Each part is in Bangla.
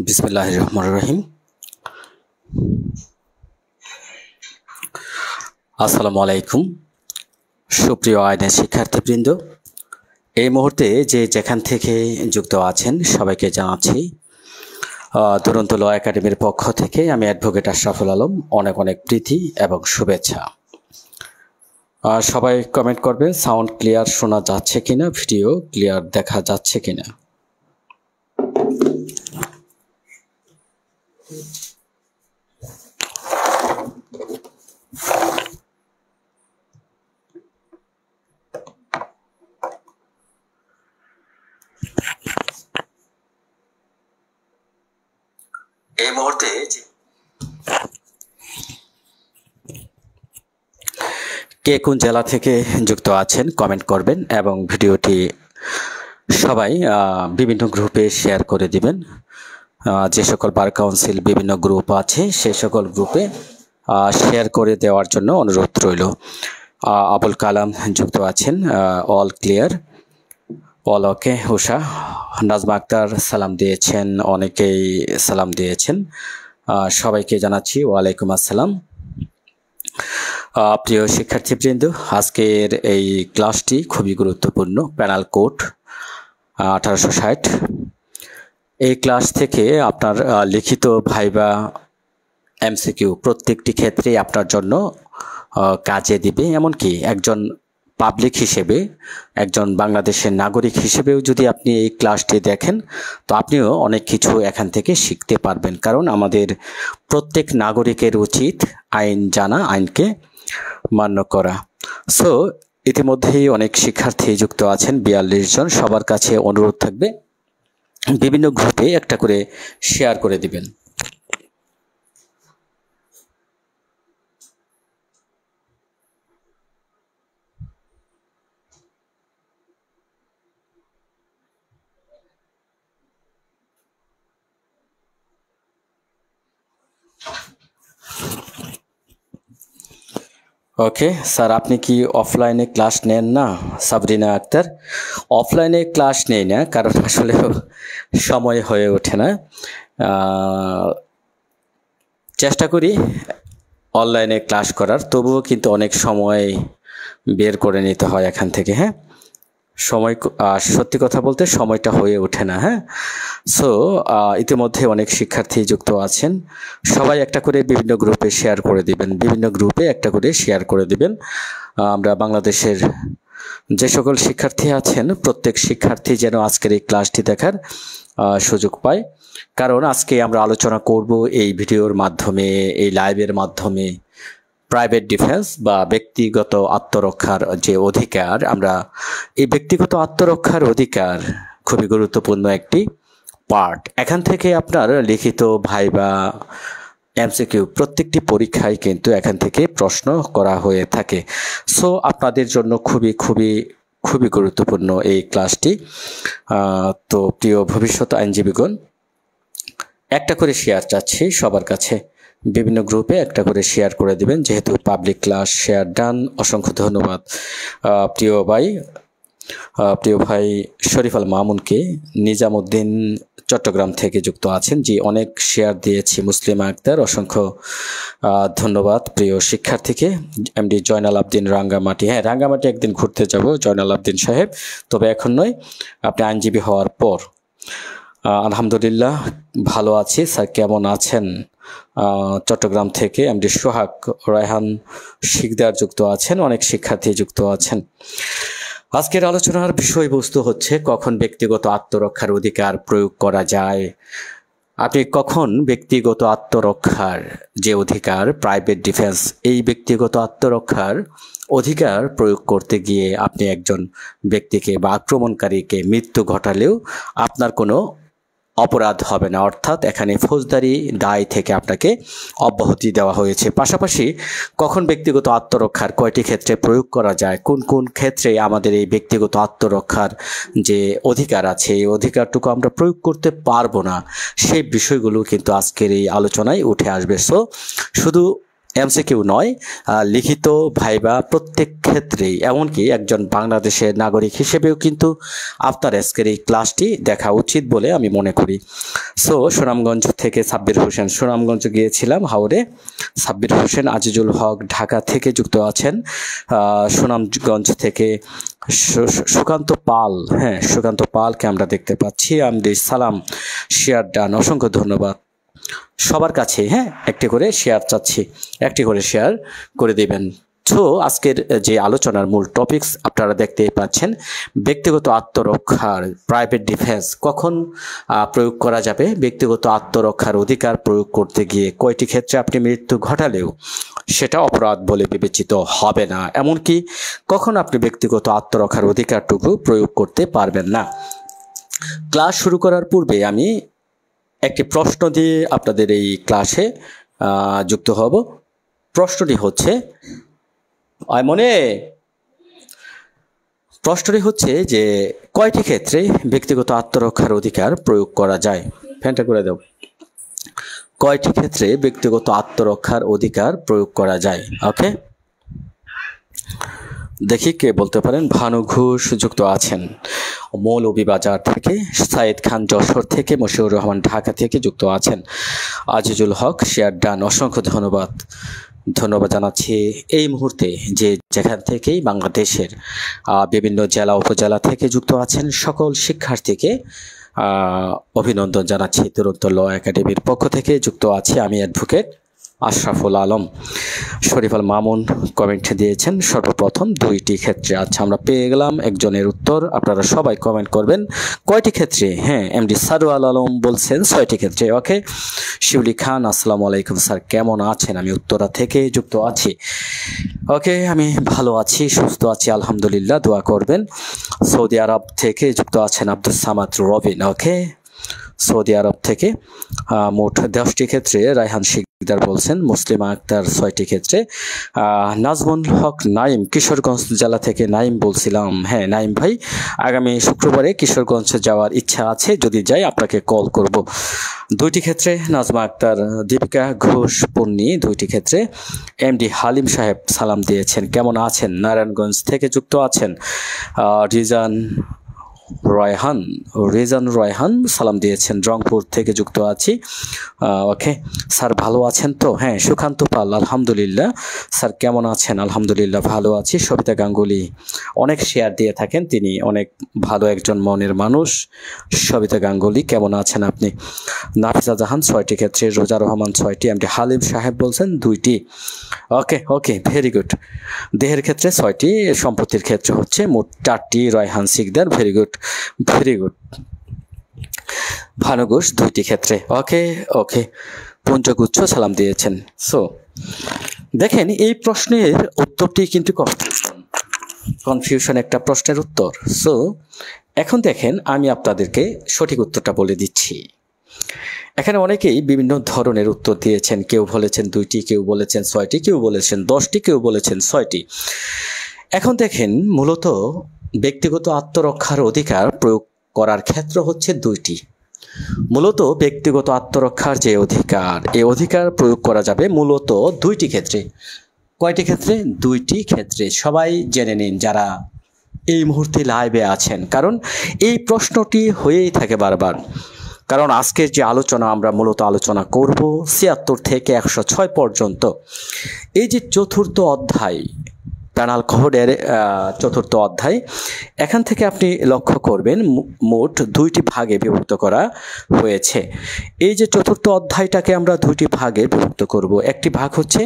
বিসমিল্লাহির রহমানির রহিম। আসসালামু আলাইকুম সুপ্রিয় আইনের শিক্ষার্থীবৃন্দ, এই মুহূর্তে যে যেখান থেকে যুক্ত আছেন সবাইকে জানাচ্ছি দুরন্ত ল একাডেমির পক্ষ থেকে আমি অ্যাডভোকেট আশরাফুল আলম অনেক অনেক প্রীতি এবং শুভেচ্ছা। সবাই কমেন্ট করবে সাউন্ড ক্লিয়ার শোনা যাচ্ছে কিনা, ভিডিও ক্লিয়ার দেখা যাচ্ছে কিনা। এই মুহূর্তে কে কোন জেলা থেকে যুক্ত আছেন কমেন্ট করবেন এবং ভিডিওটি সবাই বিভিন্ন গ্রুপে শেয়ার করে দিবেন। যে সকল বার কাউন্সিল বিভিন্ন গ্রুপ আছে সেই সকল গ্রুপে শেয়ার করে দেওয়ার জন্য অনুরোধ রইল। আবুল কালাম যুক্ত আছেন, all clear, all okay. Husha, Nazma Akhtar সালাম দিয়েছেন, অনেকেই সালাম দিয়েছেন, সবাইকে জানাচ্ছি ওয়ালাইকুম আসসালাম। প্রিয় শিক্ষার্থীবৃন্দ, আজকের এই ক্লাসটি খুবই গুরুত্বপূর্ণ। প্যানাল কোড 1860, এই ক্লাস থেকে আপনার লিখিত ভাইবা এমসিকিউ প্রত্যেকটি ক্ষেত্রে আপনার জন্য কাজে দিবে। এমনকি একজন পাবলিক হিসেবে, একজন বাংলাদেশের নাগরিক হিসেবেও যদি আপনি এই ক্লাসটি দেখেন তো আপনিও অনেক কিছু এখান থেকে শিখতে পারবেন। কারণ আমাদের প্রত্যেক নাগরিকের উচিত আইন জানা, আইনকে মান্য করা। সো ইতিমধ্যেই অনেক শিক্ষার্থী যুক্ত আছেন, 42 জন। সবার কাছে অনুরোধ থাকবে বিভিন্ন গ্রুপে একটা করে শেয়ার করে দিবেন। ওকে স্যার, আপনি কি অফলাইনে ক্লাস নেন না? সাবরিনা আক্তার, অফলাইনে ক্লাস নেই না, কারণ আসলে সময় হয়ে ওঠে না। চেষ্টা করি অনলাইনে ক্লাস করার, তবুও কিন্তু অনেক সময় বের করে নিতে হয় এখান থেকে। হ্যাঁ, সময় সত্যি কথা বলতে সময়টা হয়ে ওঠে না। হ্যাঁ, সো ইতিমধ্যে অনেক শিক্ষার্থী যুক্ত আছেন, সবাই একটা করে বিভিন্ন গ্রুপে শেয়ার করে দিবেন, বিভিন্ন গ্রুপে একটা করে শেয়ার করে দিবেন। আমরা বাংলাদেশের যে সকল শিক্ষার্থী আছেন প্রত্যেক শিক্ষার্থী যেন আজকের এই ক্লাসটি দেখার সুযোগ পায়, কারণ আজকে আমরা আলোচনা করব এই ভিডিওর মাধ্যমে, এই লাইভের মাধ্যমে প্রাইভেট ডিফেন্স বা ব্যক্তিগত আত্মরক্ষার যে অধিকার, আমরা এই ব্যক্তিগত আত্মরক্ষার অধিকার খুবই গুরুত্বপূর্ণ একটি পার্ট। এখান থেকে আপনার লিখিত ভাইবা, এমসিকিউ প্রত্যেকটি পরীক্ষায় কিন্তু এখান থেকে প্রশ্ন করা হয়ে থাকে। সো আপনাদের জন্য খুবই খুবই খুবই গুরুত্বপূর্ণ এই ক্লাসটি। তো প্রিয় ভবিষ্যৎ আইনজীবীগণ, একটা করে শেয়ার চাচ্ছি সবার কাছে, বিভিন্ন গ্রুপে একটা করে শেয়ার করে দিবেন, যেহেতু পাবলিক ক্লাস। শেয়ার ডান, অসংখ্য ধন্যবাদ। প্রিয় ভাই শরীফ আল মামুনকে, নিজামুদ্দিন চট্টগ্রাম থেকে যুক্ত আছেন, জি অনেক শেয়ার দিয়েছি। মুসলিমা আক্তার, অসংখ্য ধন্যবাদ প্রিয় শিক্ষার্থীকে। এমডি জয়নাল আবদিন রাঙ্গামাটি, হ্যাঁ রাঙ্গামাটি একদিন ঘুরতে যাব জয়নাল আবদিন সাহেব, তবে এখন নয়, আপনি আইনজীবী হওয়ার পর। আলহামদুলিল্লাহ ভালো আছি স্যার, কেমন আছেন? চট্টগ্রাম থেকে এমডি সোহাগ রায়হান শিকদার যুক্ত আছেন, অনেক শিক্ষার্থী যুক্ত আছেন। আজকের আলোচনার বিষয়বস্তু হচ্ছে কখন ব্যক্তিগত আত্মরক্ষার অধিকার প্রয়োগ করা যায়। আপনি কখন ব্যক্তিগত আত্মরক্ষার যে অধিকার, প্রাইভেট ডিফেন্স, এই ব্যক্তিগত আত্মরক্ষার অধিকার প্রয়োগ করতে গিয়ে আপনি একজন ব্যক্তিকে বা আক্রমণকারীকে মৃত্যু ঘটালেও আপনার কোনো অপরাধ হবে না, অর্থাৎ এখানে ফৌজদারি দায় থেকে আপনাকে অব্যাহতি দেওয়া হয়েছে। পাশাপাশি কখন ব্যক্তিগত আত্মরক্ষার কয়টি ক্ষেত্রে প্রয়োগ করা যায়, কোন কোন ক্ষেত্রে আমাদের এই ব্যক্তিগত আত্মরক্ষার যে অধিকার আছে এই অধিকারটুকু আমরা প্রয়োগ করতে পারবো না, সেই বিষয়গুলো কিন্তু আজকের এই আলোচনায় উঠে আসবে। সো শুধু এমসিকিউ নয়, লিখিত ভাইবা প্রত্যেক ক্ষেত্রেই, এমনকি একজন বাংলাদেশের নাগরিক হিসেবেও কিন্তু আপনার আজকের এই ক্লাসটি দেখা উচিত বলে আমি মনে করি। সো সুনামগঞ্জ থেকে সাব্বির হোসেন, সুনামগঞ্জ গিয়েছিলাম হাওড়ে। সাব্বির হোসেন, আজিজুল হক ঢাকা থেকে যুক্ত আছেন, সুনামগঞ্জ থেকে সুকান্ত পাল, হ্যাঁ সুকান্ত পালকে আমরা দেখতে পাচ্ছি। আমদি সালাম, শেয়ার ডান, অসংখ্য ধন্যবাদ সবার কাছে। হ্যাঁ, একটি করে শেয়ার চাচ্ছি, একটি করে শেয়ার করে দেবেন। তো আজকের যে আলোচনার মূল টপিকস আপনারা দেখতেই পাচ্ছেন, ব্যক্তিগত আত্মরক্ষার প্রাইভেট ডিফেন্স কখন প্রয়োগ করা যাবে, ব্যক্তিগত আত্মরক্ষার অধিকার প্রয়োগ করতে গিয়ে কয়টি ক্ষেত্রে আপনি মৃত্যু ঘটালেও সেটা অপরাধ বলে বিবেচিত হবে না, এমনকি কখন আপনি ব্যক্তিগত আত্মরক্ষার অধিকারটুকু প্রয়োগ করতে পারবেন না। ক্লাস শুরু করার পূর্বে আমি একটি প্রশ্ন দিয়ে আপনাদের এই ক্লাসে যুক্ত হব। প্রশ্নটি হচ্ছে যে কয়টি ক্ষেত্রে ব্যক্তিগত আত্মরক্ষার অধিকার প্রয়োগ করা যায়। ফ্যানটা করে দাও। কয়টি ক্ষেত্রে ব্যক্তিগত আত্মরক্ষার অধিকার প্রয়োগ করা যায়? ওকে, দেখি কে বলতে পারেন। ভানু ঘোষ যুক্ত আছেন মৌলভীবাজার থেকে, সাইদ খান যশোর থেকে, মশিউর রহমান ঢাকা থেকে যুক্ত আছেন, আজিজুল হক শেয়ার ডান, অসংখ্য ধন্যবাদ জানাচ্ছি। এই মুহূর্তে যে যেখান থেকেই বাংলাদেশের বিভিন্ন জেলা উপজেলা থেকে যুক্ত আছেন সকল শিক্ষার্থীকে অভিনন্দন জানাচ্ছি। দুরন্ত ল একাডেমির পক্ষ থেকে যুক্ত আছি আমি অ্যাডভোকেট আশরাফুল আলম। শরীফ আল মামুন কমেন্ট দিয়েছেন সর্বপ্রথম দুইটি ক্ষেত্রে। আচ্ছা, আমরা পেয়ে গেলাম একজনের উত্তর, আপনারা সবাই কমেন্ট করবেন কয়টি ক্ষেত্রে। হ্যাঁ, এমডি সারওয়াল আলম বলছেন 6টি ক্ষেত্রে। ওকে, শিউলি খান, আসসালামু আলাইকুম স্যার, কেমন আছেন? আমি উত্তরা থেকে যুক্ত আছি। ওকে, আমি ভালো আছি, সুস্থ আছি আলহামদুলিল্লাহ, দোয়া করবেন। সৌদি আরব থেকে যুক্ত আছেন আব্দুল সামাদ রবিন। ওকে, সৌদি আরব থেকে মোট 10টি ক্ষেত্রে রায়হান শিকদার বলছেন। মুসলিমা আক্তার 6টি ক্ষেত্রে। নাজমুল হক নাইম, কিশোরগঞ্জ জেলা থেকে নাইম বলছিলাম। হ্যাঁ নাইম ভাই, আগামী শুক্রবারে কিশোরগঞ্জ যাওয়ার ইচ্ছা আছে, যদি যাই আপনাকে কল করব। দুইটি ক্ষেত্রে নাজমা আক্তার, দীপিকা ঘোষ পন্নী, দুইটি ক্ষেত্রে এমডি হালিম সাহেব সালাম দিয়েছেন। কেমন আছেন? নারায়ণগঞ্জ থেকে যুক্ত আছেন রিজান রয়হান সালাম দিয়েছেন। রংপুর থেকে যুক্ত আছি। ওকে স্যার, ভালো আছেন তো? হ্যাঁ। সুকান্ত পাল, আলহামদুলিল্লাহ। স্যার কেমন আছেন? আলহামদুলিল্লাহ ভালো আছি। সবিতা গাঙ্গুলি অনেক শেয়ার দিয়ে থাকেন, তিনি অনেক ভালো একজন মনের মানুষ। সবিতা গাঙ্গুলি, কেমন আছেন আপনি? নাফিসা জাহান 6টি ক্ষেত্রে, রোজা রহমান 6টি, এমডি হালিম সাহেব বলছেন 2টি। Okay very good. দেহের ক্ষেত্রে 6টি, সম্পত্তির ক্ষেত্রে হচ্ছে মোট 4টি। Royhan Sikdar, very good. ভানু ঘোষ 2টি ক্ষেত্রে। ওকে পঞ্চগুচ্ছ সালাম দিয়েছেন। সো দেখেন, এই প্রশ্নের উত্তরটি কিন্তু কনফিউশন একটা প্রশ্নের উত্তর। সো এখন দেখেন, আমি আপনাদেরকে সঠিক উত্তরটা বলে দিচ্ছি। এখানে অনেকেই বিভিন্ন ধরনের উত্তর দিয়েছেন। কেউ বলেছেন 2টি, কেউ বলেছেন 6টি, কেউ বলেছেন 10টি, কেউ বলেছেন 6টি। এখন দেখেন, মূলত ব্যক্তিগত আত্মরক্ষার অধিকার প্রয়োগ করার ক্ষেত্র হচ্ছে 2টি। মূলত ব্যক্তিগত আত্মরক্ষার যে অধিকার, এই অধিকার প্রয়োগ করা যাবে মূলত 2টি ক্ষেত্রে। কয়টি ক্ষেত্রে? 2টি ক্ষেত্রে। সবাই জেনে নিন যারা এই মুহূর্তে লাইভে আছেন, কারণ এই প্রশ্নটি হয়েই থাকে বারবার। কারণ আজকের যে আলোচনা, আমরা মূলত আলোচনা করব 76 থেকে 106 পর্যন্ত। এই যে 4র্থ অধ্যায়, প্যানাল কোডের 4র্থ অধ্যায়, এখান থেকে আপনি লক্ষ্য করবেন মোট 2টি ভাগে বিভক্ত করা হয়েছে। এই যে 4র্থ অধ্যায়টাকে আমরা 2টি ভাগে বিভক্ত করব। একটি ভাগ হচ্ছে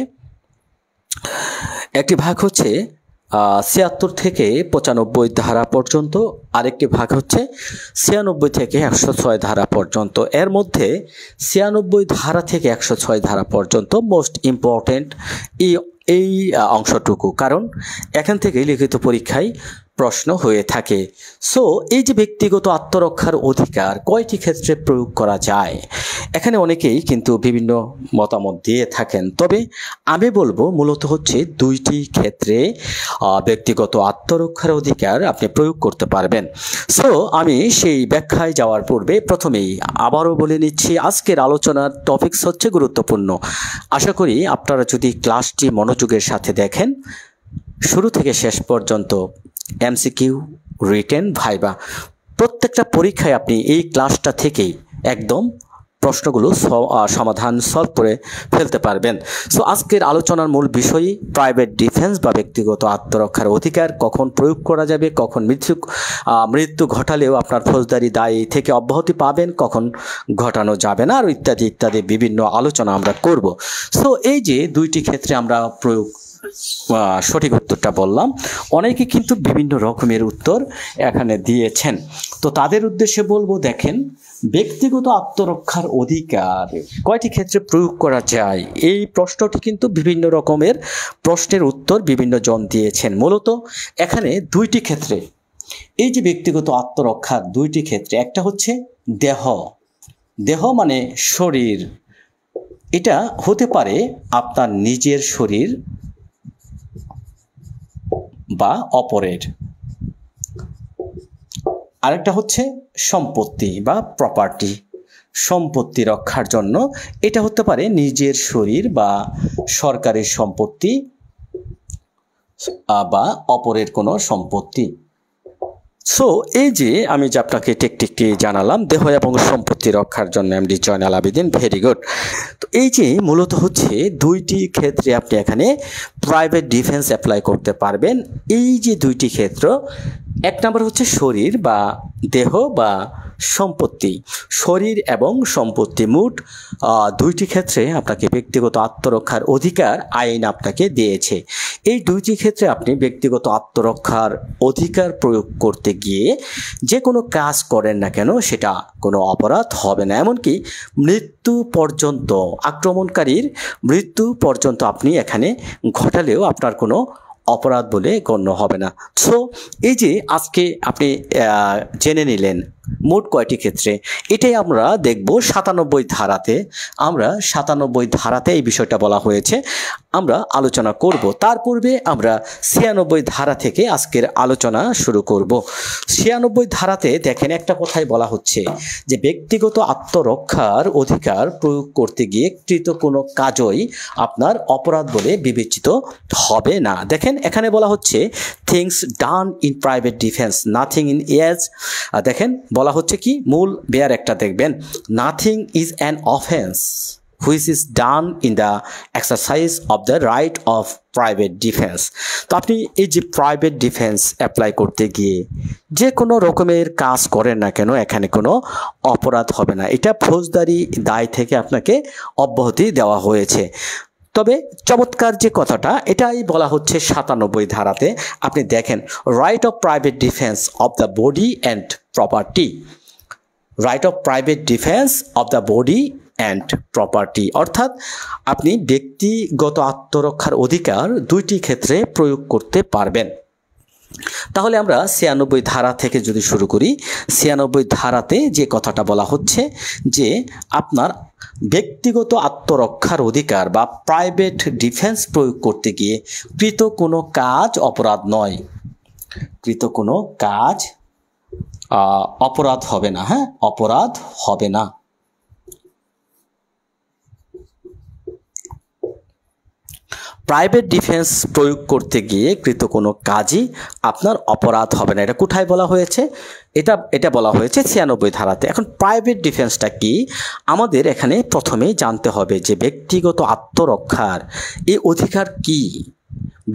76 থেকে 95 ধারা পর্যন্ত, আরেকটি ভাগ হচ্ছে 96 থেকে 106 ধারা পর্যন্ত। এর মধ্যে 96 ধারা থেকে 106 ধারা পর্যন্ত মোস্ট ইম্পর্টেন্ট এই অংশটুকু, কারণ এখান থেকে লিখিত পরীক্ষায় প্রশ্ন হয়ে থাকে। সো এই যে ব্যক্তিগত আত্মরক্ষার অধিকার কয়টি ক্ষেত্রে প্রয়োগ করা যায়, এখানে অনেকেই কিন্তু বিভিন্ন মতামত দিয়ে থাকেন। তবে আমি বলবো মূলত হচ্ছে 2টি ক্ষেত্রে ব্যক্তিগত আত্মরক্ষার অধিকার আপনি প্রয়োগ করতে পারবেন। সো আমি সেই ব্যাখ্যায় যাওয়ার পূর্বে প্রথমেই আবারও বলে নিচ্ছি, আজকের আলোচনার টপিকস হচ্ছে গুরুত্বপূর্ণ। আশা করি আপনারা যদি ক্লাসটি মনোযোগের সাথে দেখেন, শুরু থেকে শেষ পর্যন্ত এমসিকিউ, রিটেন, ভাইবা, প্রত্যেকটা পরীক্ষায় আপনি এই ক্লাসটা থেকেই একদম প্রশ্নগুলো সমাধান সলভ করে ফেলতে পারবেন। সো আজকের আলোচনার মূল বিষয় প্রাইভেট ডিফেন্স বা ব্যক্তিগত আত্মরক্ষার অধিকার কখন প্রয়োগ করা যাবে, কখন মৃত্যু ঘটালেও আপনার ফৌজদারি দায় থেকে অব্যাহতি পাবেন, কখন ঘটানো যাবে না, আর ইত্যাদি ইত্যাদি বিভিন্ন আলোচনা আমরা করব। সো এই যে 2টি ক্ষেত্রে আমরা প্রয়োগ, সঠিক উত্তরটা বললাম। অনেকে কিন্তু বিভিন্ন রকমের উত্তর এখানে দিয়েছেন। তো তাদের উদ্দেশ্যে বলবো, দেখেন, ব্যক্তিগত আত্মরক্ষার অধিকার কয়টি ক্ষেত্রে প্রয়োগ করা যায়, এই প্রশ্নটি কিন্তু বিভিন্ন রকমের প্রশ্নের উত্তর বিভিন্ন জন দিয়েছেন। মূলত এখানে 2টি ক্ষেত্রে, এই যে ব্যক্তিগত আত্মরক্ষার 2টি ক্ষেত্রে, একটা হচ্ছে দেহ মানে শরীর, এটা হতে পারে আপনার নিজের শরীর বা অপরের। আরেকটা হচ্ছে সম্পত্তি বা প্রপার্টি, সম্পত্তি রক্ষার জন্য, এটা হতে পারে নিজের শরীর বা সরকারি সম্পত্তি বা অপরের কোনো সম্পত্তি। সো এই যে আমি যে আপনাকে টেকটিকটি জানালাম, দেহ এবং সম্পত্তি রক্ষার জন্য MD Joynal Abedin, very good. তো এই যে মূলত হচ্ছে 2টি ক্ষেত্রে আপনি এখানে প্রাইভেট ডিফেন্স অ্যাপ্লাই করতে পারবেন। এই যে 2টি ক্ষেত্র, এক নম্বর হচ্ছে শরীর বা দেহ বা সম্পত্তি, শরীর এবং সম্পত্তি, মোট 2টি ক্ষেত্রে আপনাকে ব্যক্তিগত আত্মরক্ষার অধিকার আইন আপনাকে দিয়েছে। এই 2টি ক্ষেত্রে আপনি ব্যক্তিগত আত্মরক্ষার অধিকার প্রয়োগ করতে গিয়ে যে কোনো কাজ করেন না কেন সেটা কোনো অপরাধ হবে না, এমনকি মৃত্যু পর্যন্ত, আক্রমণকারীর মৃত্যু পর্যন্ত আপনি এখানে ঘটালেও আপনার কোনো অপরাধ বলে গণ্য হবে না। সো এই যে আজকে আপনি জেনে নিলেন মোট কয়টি ক্ষেত্রে? এটাই আমরা দেখব 97 ধারাতে। আমরা 97 ধারাতে এই বিষয়টা বলা হয়েছে, আমরা আলোচনা করব। তার পূর্বে আমরা 96 ধারা থেকে আজকের আলোচনা শুরু করব। 96 ধারাতে দেখেন একটা কথাই বলা হচ্ছে যে ব্যক্তিগত আত্মরক্ষার অধিকার প্রয়োগ করতে গিয়ে কৃত কোনো কাজই আপনার অপরাধ বলে বিবেচিত হবে না। দেখেন এখানে বলা হচ্ছে things done in private defence nothing in edge. দেখেন বলা হচ্ছে কি, মূল বেয়ার একটা দেখবেন, nothing is an offence which is done in the exercise of the right of private defense। তো আপনি এই যে প্রাইভেট ডিফেন্স অ্যাপ্লাই করতে গিয়ে যে কোনো রকমের কাজ করেন না কেন, এখানে কোনো অপরাধ হবে না। এটা ফৌজদারি দায় থেকে আপনাকে অব্যাহতি দেওয়া হয়েছে। তবে চমৎকার যে কথাটা, এটাই বলা হচ্ছে 97 ধারাতে। আপনি দেখেন, right of private defence of the body and property, right of private defence of the body and property, অর্থাৎ আপনি ব্যক্তিগত আত্মরক্ষার অধিকার দুইটি ক্ষেত্রে প্রয়োগ করতে পারবেন। তাহলে আমরা 96 ধারা থেকে যদি শুরু করি, 96 ধারাতে যে কথাটা বলা হচ্ছে যে আপনার ব্যক্তিগত আত্মরক্ষার অধিকার বা প্রাইভেট ডিফেন্স প্রয়োগ করতে গিয়ে কৃত কোনো কাজ অপরাধ নয়, কৃত কোনো কাজ অপরাধ হবে না। হ্যাঁ, অপরাধ হবে না। প্রাইভেট ডিফেন্স প্রয়োগ করতে গিয়ে কৃত কোনো কাজই আপনার অপরাধ হবে না। এটা কোথায় বলা হয়েছে? এটা বলা হয়েছে 96 ধারাতে। এখন প্রাইভেট ডিফেন্সটা কি আমাদের এখানে প্রথমেই জানতে হবে যে ব্যক্তিগত আত্মরক্ষার এই অধিকার কি,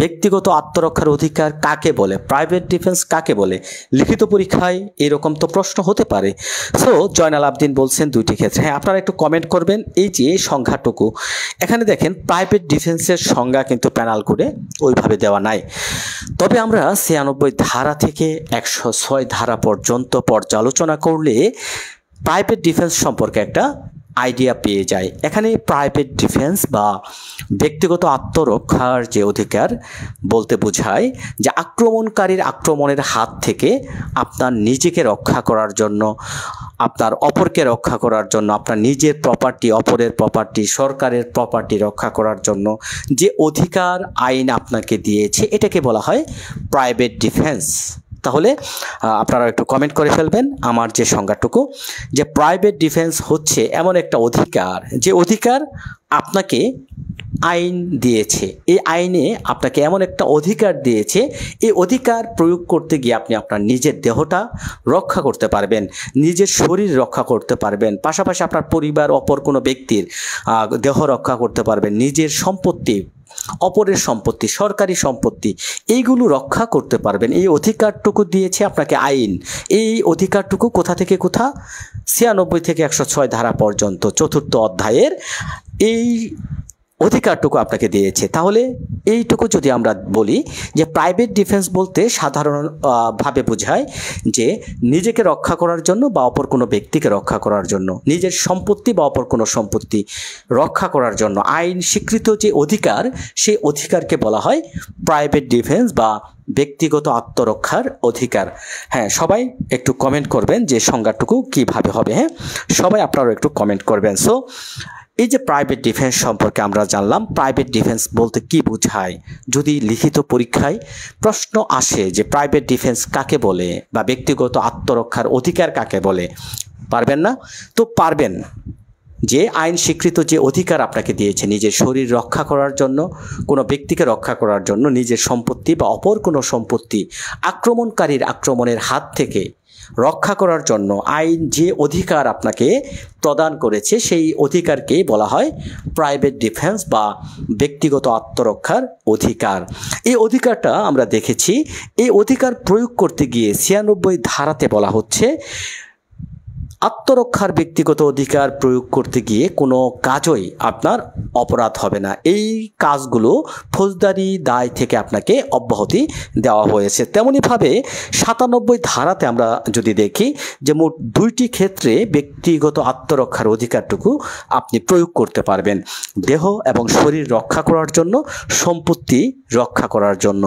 ব্যক্তিগত আত্মরক্ষার অধিকার কাকে বলে, প্রাইভেট ডিফেন্স কাকে বলে। লিখিত পরীক্ষায় এরকম তো প্রশ্ন হতে পারে। সো জয়নাল আবদিন বলছেন দুইটি ক্ষেত্রে। হ্যাঁ, আপনারা একটু কমেন্ট করবেন এই যে সংখ্যাটুকু। এখানে দেখেন প্রাইভেট ডিফেন্সের সংজ্ঞা কিন্তু প্যানাল কোডে ওইভাবে দেওয়া নাই। তবে আমরা 96 ধারা থেকে 106 ধারা পর্যন্ত পর্যালোচনা করলে প্রাইভেট ডিফেন্স সম্পর্কে একটা আইডিয়া পেয়ে যায়। এখানে প্রাইভেট ডিফেন্স বা ব্যক্তিগত আত্মরক্ষার যে অধিকার বলতে বোঝায় যে আক্রমণকারীর আক্রমণের হাত থেকে আপনার নিজেকে রক্ষা করার জন্য, আপনার অপরকে রক্ষা করার জন্য, আপনার নিজের প্রপার্টি, অপরের প্রপার্টি, সরকারের প্রপার্টি রক্ষা করার জন্য যে অধিকার আইন আপনাকে দিয়েছে, এটাকে বলা হয় প্রাইভেট ডিফেন্স। তাহলে আপনারা একটু কমেন্ট করে ফেলবেন আমার যে সংজ্ঞাটুকু, যে প্রাইভেট ডিফেন্স হচ্ছে এমন একটা অধিকার যে অধিকার আপনাকে আইন দিয়েছে। এই আইনে আপনাকে এমন একটা অধিকার দিয়েছে, এই অধিকার প্রয়োগ করতে গিয়ে আপনি আপনার নিজের দেহটা রক্ষা করতে পারবেন, নিজের শরীর রক্ষা করতে পারবেন, পাশাপাশি আপনার পরিবার, অপর কোনো ব্যক্তির দেহ রক্ষা করতে পারবেন, নিজের সম্পত্তি, অপরের সম্পত্তি, সরকারি সম্পত্তি, এইগুলো রক্ষা করতে পারবেন। এই অধিকারটুকু দিয়েছে আপনাকে আইন। এই অধিকারটুকু কোথা থেকে কোথা? 96 থেকে 106 ধারা পর্যন্ত 4th অধ্যায়ের এই অধিকারটুকু আপনাকে দিয়েছে। তাহলে এইটুকু যদি আমরা বলি যে প্রাইভেট ডিফেন্স বলতে সাধারণভাবে বোঝায় যে নিজেকে রক্ষা করার জন্য বা অপর কোনো ব্যক্তিকে রক্ষা করার জন্য, নিজের সম্পত্তি বা অপর কোনো সম্পত্তি রক্ষা করার জন্য আইন স্বীকৃত যে অধিকার, সেই অধিকারকে বলা হয় প্রাইভেট ডিফেন্স বা ব্যক্তিগত আত্মরক্ষার অধিকার। হ্যাঁ, সবাই একটু কমেন্ট করবেন যে সংজ্ঞাটুকু কিভাবে হবে। হ্যাঁ, সবাই আপনারাও একটু কমেন্ট করবেন। সো এই যে প্রাইভেট ডিফেন্স সম্পর্কে আমরা জানলাম, প্রাইভেট ডিফেন্স বলতে কি বোঝায়। যদি লিখিত পরীক্ষায় প্রশ্ন আসে যে প্রাইভেট ডিফেন্স কাকে বলে বা ব্যক্তিগত আত্মরক্ষার অধিকার কাকে বলে, পারবেন না? তো পারবেন। যে আইন স্বীকৃত যে অধিকার আপনাকে দিয়েছে নিজের শরীর রক্ষা করার জন্য, কোনো ব্যক্তিকে রক্ষা করার জন্য, নিজের সম্পত্তি বা অপর কোনো সম্পত্তি আক্রমণকারীর আক্রমণের হাত থেকে রক্ষা করার জন্য আইন যে অধিকার আপনাকে প্রদান করেছে, সেই অধিকারকেই বলা হয় প্রাইভেট ডিফেন্স বা ব্যক্তিগত আত্মরক্ষার অধিকার। এই অধিকারটা আমরা দেখেছি, এই অধিকার প্রয়োগ করতে গিয়ে 96 ধারাতে বলা হচ্ছে আত্মরক্ষার ব্যক্তিগত অধিকার প্রয়োগ করতে গিয়ে কোনো কাজই আপনার অপরাধ হবে না। এই কাজগুলো ফৌজদারি দায় থেকে আপনাকে অব্যাহতি দেওয়া হয়েছে। তেমনিভাবে 97 ধারাতে আমরা যদি দেখি যে মোট 2টি ক্ষেত্রে ব্যক্তিগত আত্মরক্ষার অধিকারটুকু আপনি প্রয়োগ করতে পারবেন, দেহ এবং শরীর রক্ষা করার জন্য, সম্পত্তি রক্ষা করার জন্য।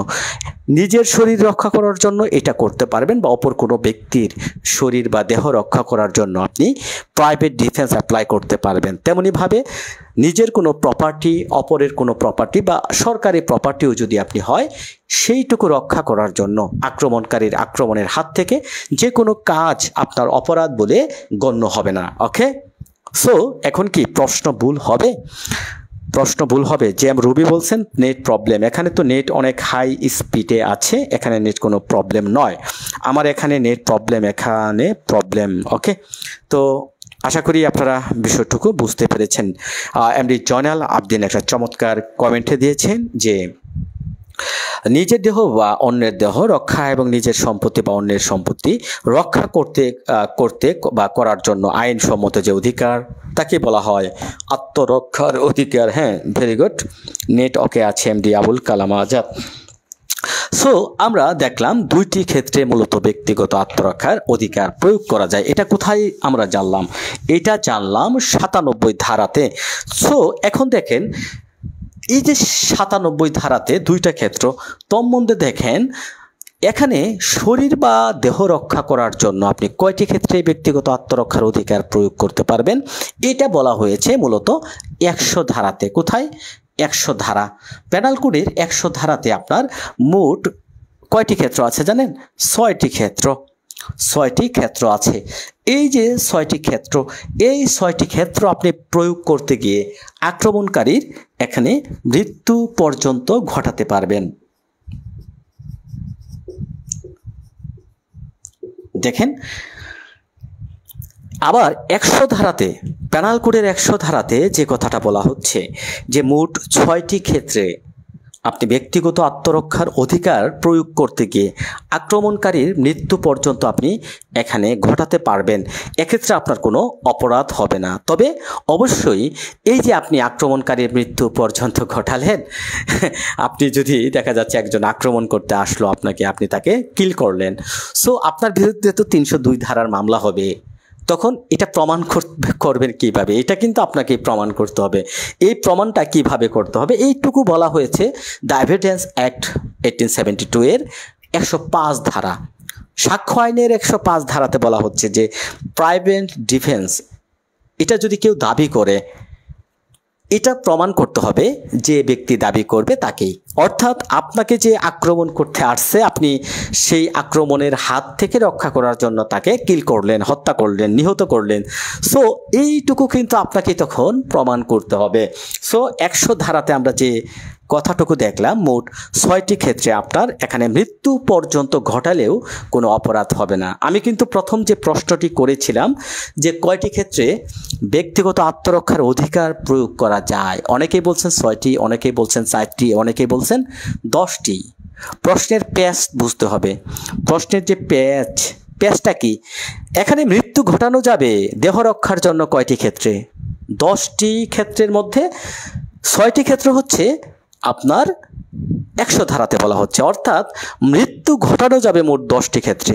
নিজের শরীর রক্ষা করার জন্য এটা করতে পারবেন, বা অপর কোনো ব্যক্তির শরীর বা দেহ রক্ষা করার জন্য আপনি প্রাইভেট ডিফেন্স অ্যাপ্লাই করতে পারবেন। তেমনিভাবে নিজের কোনো প্রপার্টি, অপরের কোনো প্রপার্টি বা সরকারি প্রপার্টিও যদি আপনি হয়, সেইটুকু রক্ষা করার জন্য আক্রমণকারীর আক্রমণের হাত থেকে যে কোনো কাজ আপনার অপরাধ বলে গণ্য হবে না। ওকে, সো এখন কি প্রশ্ন ভুল হবে? প্রশ্ন ভুল হবে। জেম রুবি বলছেন নেট প্রবলেম। এখানে তো নেট অনেক হাই স্পিডে আছে, এখানে নেট কোনো প্রবলেম নয়। আমার এখানে নেট প্রবলেম, এখানে প্রবলেম। ওকে, তো আশা করি আপনারা বিষয়টুকু বুঝতে পেরেছেন। এমডি জয়নাল আবদিন একটা চমৎকার কমেন্টে দিয়েছেন যে নিজের দেহ বা অন্যের দেহ রক্ষা এবং নিজের সম্পত্তি বা অন্যের সম্পত্তি রক্ষা করতে বা করার জন্য আইনসম্মত যে অধিকার তাকে বলা হয় আত্মরক্ষার অধিকার। হ্যাঁ, ভেরি গুড, নেট ওকে আছে এমডি আবুল কালাম আজাদ। সো আমরা দেখলাম 2টি ক্ষেত্রে মূলত ব্যক্তিগত আত্মরক্ষার অধিকার প্রয়োগ করা যায়। এটা কোথায় আমরা জানলাম? এটা জানলাম 97 ধারাতে। সো এখন দেখেন এই যে 97 ধারাতে 2টা ক্ষেত্র, তন্মধ্যে দেখেন এখানে শরীর বা দেহ রক্ষা করার জন্য আপনি কয়টি ক্ষেত্রে ব্যক্তিগত আত্মরক্ষার অধিকার প্রয়োগ করতে পারবেন? এটা বলা হয়েছে মূলত 100 ধারাতে। কোথায়? 100 ধারা। পেনাল কোডের 100 ধারাতে আপনার মোট কয়টি ক্ষেত্র আছে জানেন? 6টি ক্ষেত্র। 6টি ক্ষেত্র আছে। এই যে 6টি ক্ষেত্র, এই 6টি ক্ষেত্র আপনি প্রয়োগ করতে গিয়ে আক্রমণকারীর এখানে মৃত্যু পর্যন্ত ঘটাতে পারবেন। দেখেন, আবার 100 ধারাতে, পেনাল কোডের 100 ধারাতে যে কথাটা বলা হচ্ছে যে মোট 6টি ক্ষেত্রে আপনি ব্যক্তিগত আত্মরক্ষার অধিকার প্রয়োগ করতে গিয়ে আক্রমণকারীর মৃত্যু পর্যন্ত আপনি এখানে ঘটাতে পারবেন। এক্ষেত্রে আপনার কোনো অপরাধ হবে না। তবে অবশ্যই এই যে আপনি আক্রমণকারীর মৃত্যু পর্যন্ত ঘটালেন, আপনি যদি দেখা যাচ্ছে একজন আক্রমণ করতে আসলো আপনাকে, আপনি তাকে কিল করলেন, সো আপনার বিরুদ্ধে তো 302 ধারার মামলা হবে। তখন এটা প্রমাণ করবেন কিভাবে? এটা কিন্তু আপনাকে প্রমাণ করতে হবে। এই প্রমাণটা কিভাবে করতে হবে এইটুকু বলা হয়েছে দ্য এভিডেন্স অ্যাক্ট 1872 এর 105 ধারা। সাক্ষ্য আইনের 105 ধারাতে বলা হচ্ছে যে প্রাইভেট ডিফেন্স, এটা যদি কেউ দাবি করে, এটা প্রমাণ করতে হবে যে ব্যক্তি দাবি করবে তাকেই। অর্থাৎ আপনাকে যে আক্রমণ করতে আসছে, আপনি সেই আক্রমণের হাত থেকে রক্ষা করার জন্য তাকে কিল করলেন, হত্যা করলেন, নিহত করলেন। সো এইটুকু কিন্তু আপনাকে তখন প্রমাণ করতে হবে। সো 100 ধারাতে আমরা যে কথাটুকু দেখলাম, মোট 6টি ক্ষেত্রে আপনার এখানে মৃত্যু পর্যন্ত ঘটালেও কোনো অপরাধ হবে না। আমি কিন্তু প্রথম যে প্রশ্নটি করেছিলাম যে কয়টি ক্ষেত্রে ব্যক্তিগত আত্মরক্ষার অধিকার প্রয়োগ করা যায়, অনেকেই বলছেন 6টি, অনেকেই বলছেন 4টি, অনেকেই বলছেন 10টি। প্রশ্নের প্যাচ বুঝতে হবে। প্রশ্নের যে প্যাচটা কি, এখানে মৃত্যু ঘটানো যাবে দেহ রক্ষার জন্য কয়টি ক্ষেত্রে? 10টি ক্ষেত্রের মধ্যে 6টি ক্ষেত্র হচ্ছে আপনার 100 ধারাতে বলা হচ্ছে। অর্থাৎ মৃত্যু ঘটানো যাবে মোট 10টি ক্ষেত্রে।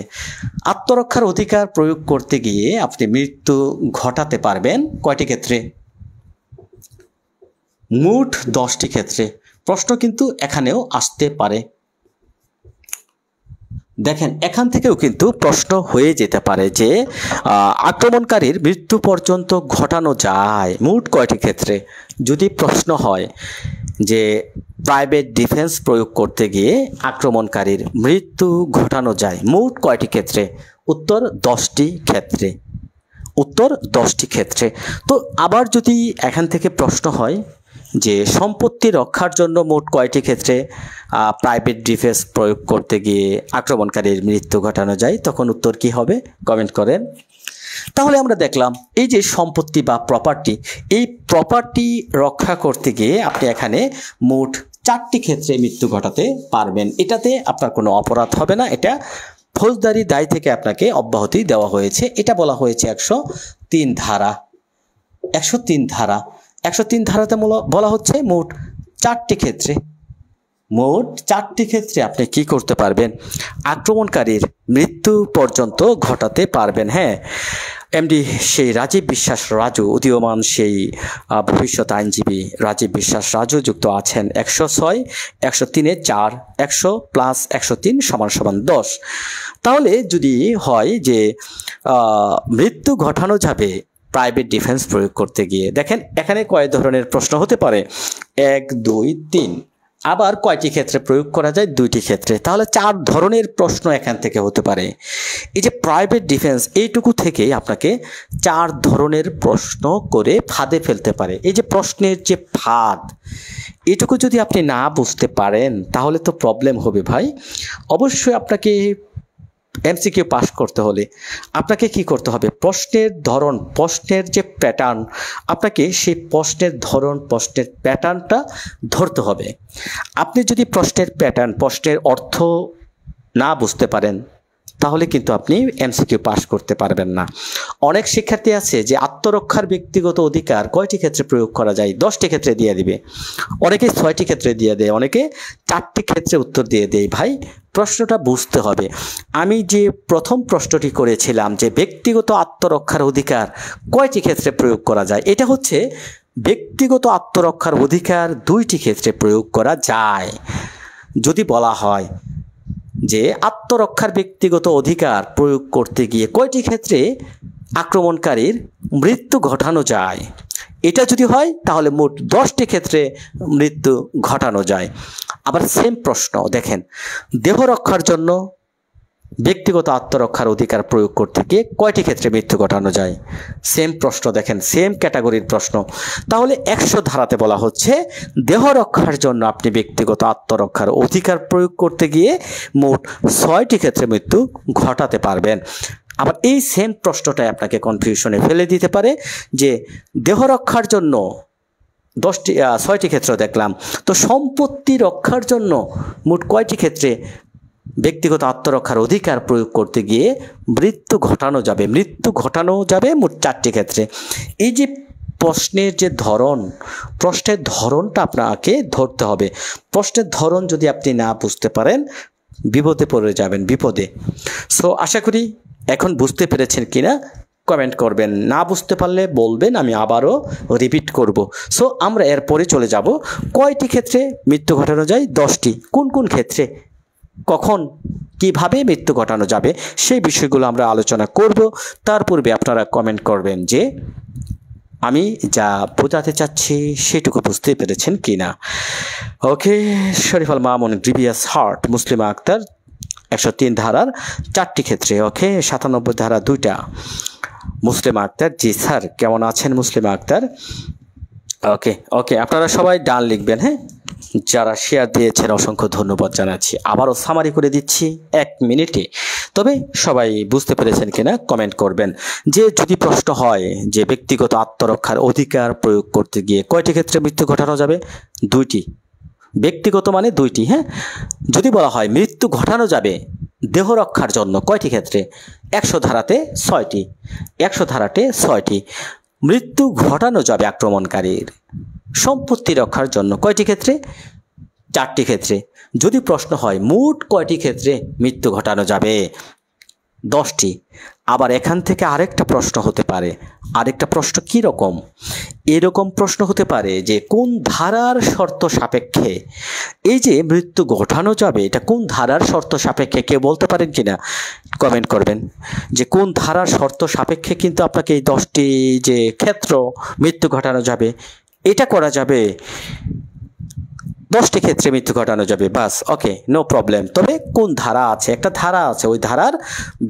আত্মরক্ষার অধিকার প্রয়োগ করতে গিয়ে আপনি মৃত্যু ঘটাতে পারবেন কয়টি ক্ষেত্রে? মোট 10টি ক্ষেত্রে। প্রশ্ন কিন্তু এখানেও আসতে পারে। দেখেন, এখান থেকেও কিন্তু প্রশ্ন হয়ে যেতে পারে যে আক্রমণকারীর মৃত্যু পর্যন্ত ঘটানো যায় মোট কয়টি ক্ষেত্রে। যদি প্রশ্ন হয় যে প্রাইভেট ডিফেন্স প্রয়োগ করতে গিয়ে আক্রমণকারীর মৃত্যু ঘটানো যায় মোট কয়টি ক্ষেত্রে? উত্তর 10টি ক্ষেত্রে। উত্তর 10টি ক্ষেত্রে। তো আবার যদি এখান থেকে প্রশ্ন হয় যে সম্পত্তি রক্ষার জন্য মোট কয়টি ক্ষেত্রে প্রাইভেট ডিফেন্স প্রয়োগ করতে গিয়ে আক্রমণকারীর মৃত্যু ঘটানো যায়, তখন উত্তর কি হবে? কমেন্ট করেন। তাহলে আমরা দেখলাম এই যে সম্পত্তি বা প্রপার্টি, এই প্রপার্টি রক্ষা করতে গিয়ে আপনি এখানে মোট 4টি ক্ষেত্রে মৃত্যু ঘটাতে পারবেন। এটাতে আপনার কোনো অপরাধ হবে না, এটা ফৌজদারি দায় থেকে আপনাকে অব্যাহতি দেওয়া হয়েছে। এটা বলা হয়েছে 103 ধারা। 103 ধারা 103 ধারাতে বলা হচ্ছে মোট 4টি ক্ষেত্রে, মোট 4টি ক্ষেত্রে আপনি কি করতে পারবেন, আক্রমণকারীর মৃত্যু পর্যন্ত ঘটাতে পারবেন। হ্যাঁ, এমডি সেই রাজীব বিশ্বাস রাজু, উদীয়মান সেই ভবিষ্যৎ আইনজীবী রাজীব বিশ্বাস রাজু যুক্ত আছেন 106, 103-এ 4, 100 + 103 = 10। তাহলে যদি হয় যে মৃত্যু ঘটানো যাবে প্রাইভেট ডিফেন্স প্রয়োগ করতে গিয়ে, দেখেন এখানে কয় ধরনের প্রশ্ন হতে পারে, 1, 2, 3। আবার কয়টি ক্ষেত্রে প্রয়োগ করা যায়, 2টি ক্ষেত্রে। তাহলে 4 ধরনের প্রশ্ন এখান থেকে হতে পারে। এই যে প্রাইভেট ডিফেন্স, এইটুকু থেকেই আপনাকে 4 ধরনের প্রশ্ন করে ফাঁদে ফেলতে পারে। এই যে প্রশ্নের যে ফাঁদ, এটুকু যদি আপনি না বুঝতে পারেন তাহলে তো প্রবলেম হবে ভাই। অবশ্যই আপনাকে এমসিকিউ পাস করতে হলে আপনাকে কি করতে হবে, প্রশ্নের ধরন, প্রশ্নের যে প্যাটার্ন, আপনাকে সেই প্রশ্নের ধরন, প্রশ্নের প্যাটার্নটা ধরতে হবে। আপনি যদি প্রশ্নের প্যাটার্ন, প্রশ্নের অর্থ না বুঝতে পারেন তাহলে কিন্তু আপনি এমসিকিউ পাস করতে পারবেন না। অনেক শিক্ষার্থী আছে যে আত্মরক্ষার ব্যক্তিগত অধিকার কয়টি ক্ষেত্রে প্রয়োগ করা যায়, 10টি ক্ষেত্রে দিয়ে দিবে, অনেকে 6টি ক্ষেত্রে দিয়ে দেয়, অনেকে 4টি ক্ষেত্রে উত্তর দিয়ে দেয়। ভাই প্রশ্নটা বুঝতে হবে। আমি যে প্রথম প্রশ্নটি করেছিলাম যে ব্যক্তিগত আত্মরক্ষার অধিকার কয়টি ক্ষেত্রে প্রয়োগ করা যায়, এটা হচ্ছে ব্যক্তিগত আত্মরক্ষার অধিকার 2টি ক্ষেত্রে প্রয়োগ করা যায়। যদি বলা হয় যে আত্মরক্ষার ব্যক্তিগত অধিকার প্রয়োগ করতে গিয়ে কয়টি ক্ষেত্রে আক্রমণকারীর মৃত্যু ঘটানো যায়, এটা যদি হয় তাহলে মোট 10টি ক্ষেত্রে মৃত্যু ঘটানো যায়। আবার সেম প্রশ্ন দেখেন, দেহ রক্ষার জন্য ব্যক্তিগত আত্মরক্ষার অধিকার প্রয়োগ করতে গিয়ে কয়টি ক্ষেত্রে মৃত্যু ঘটানো যায়, সেম প্রশ্ন দেখেন, সেম ক্যাটাগরির প্রশ্ন। তাহলে 100 ধারাতে বলা হচ্ছে দেহ রক্ষার জন্য আপনি ব্যক্তিগত আত্মরক্ষার অধিকার প্রয়োগ করতে গিয়ে মোট 6টি ক্ষেত্রে মৃত্যু ঘটাতে পারবেন। আবার এই সেম প্রশ্নটাই আপনাকে কনফিউশনে ফেলে দিতে পারে যে দেহ রক্ষার জন্য 6টি ক্ষেত্র দেখলাম, তো সম্পত্তি রক্ষার জন্য মোট কয়টি ক্ষেত্রে ব্যক্তিগত আত্মরক্ষার অধিকার প্রয়োগ করতে গিয়ে মৃত্যু ঘটানো যাবে মোট 4টি ক্ষেত্রে। এই যে প্রশ্নের যে ধরন, প্রশ্নের ধরনটা আপনাকে ধরতে হবে। প্রশ্নের ধরন যদি আপনি না বুঝতে পারেন বিপদে পড়ে যাবেন, বিপদে। সো আশা করি এখন বুঝতে পেরেছেন কিনা কমেন্ট করবেন, না বুঝতে পারলে বলবেন, আমি আবারও রিপিট করব। সো আমরা এরপরে চলে যাব কয়টি ক্ষেত্রে মৃত্যু ঘটানো যায়, 10টি। কোন কোন ক্ষেত্রে, কখন, কিভাবে মৃত্যু ঘটানো যাবে সেই বিষয়গুলো আমরা আলোচনা করব। তার পূর্বে আপনারা কমেন্ট করবেন যে আমি যা বোঝাতে চাচ্ছি সেটুকু বুঝতে পেরেছেন কিনা। ওকে, শরীফ আল মামুন, গ্রিভিয়াস হার্ট, মুসলিমা আক্তার 103 ধারার 4টি ক্ষেত্রে। ওকে, 97 ধারা 2টা। মুসলিমা আক্তার, জি স্যার, কেমন আছেন মুসলিমা আক্তার? ওকে ওকে, আপনারা সবাই ডান লিখবেন। হ্যাঁ, যারা শেয়ার দিয়েছেন অসংখ্য ধন্যবাদ জানাচ্ছি। আবারও সামারি করে দিচ্ছি 1 মিনিটে। তবে সবাই বুঝতে পেরেছেন কিনা কমেন্ট করবেন। যে যদি প্রশ্ন হয় যে ব্যক্তিগত আত্মরক্ষার অধিকার প্রয়োগ করতে গিয়ে কয়টি ক্ষেত্রে মৃত্যু ঘটানো যাবে, 2টি। ব্যক্তিগত মানে 2টি। হ্যাঁ, যদি বলা হয় মৃত্যু ঘটানো যাবে দেহ রক্ষার জন্য কয়টি ক্ষেত্রে, 100 ধারাতে 6টি। 100 ধারাতে 6টি। মৃত্যু ঘটানো যাবে আক্রমণকারীর সম্পত্তি রক্ষার জন্য কয়টি ক্ষেত্রে, 4টি ক্ষেত্রে। যদি প্রশ্ন হয় মোট কয়টি ক্ষেত্রে মৃত্যু ঘটানো যাবে, 10টি। আবার এখান থেকে আরেকটা প্রশ্ন হতে পারে, আরেকটা প্রশ্ন কি রকম, এরকম প্রশ্ন হতে পারে যে কোন ধারার শর্ত সাপেক্ষে এই যে মৃত্যু ঘটানো যাবে, এটা কোন ধারার শর্ত সাপেক্ষে, কেউ বলতে পারেন কিনা কমেন্ট করবেন যে কোন ধারার শর্ত সাপেক্ষে কিন্তু আপনাকে এই 10টি যে ক্ষেত্র মৃত্যু ঘটানো যাবে, এটা করা যাবে, 10টি ক্ষেত্রে মৃত্যু ঘটানো যাবে, বাস। ওকে, নো প্রবলেম। তবে কোন ধারা আছে, একটা ধারা আছে, ওই ধারার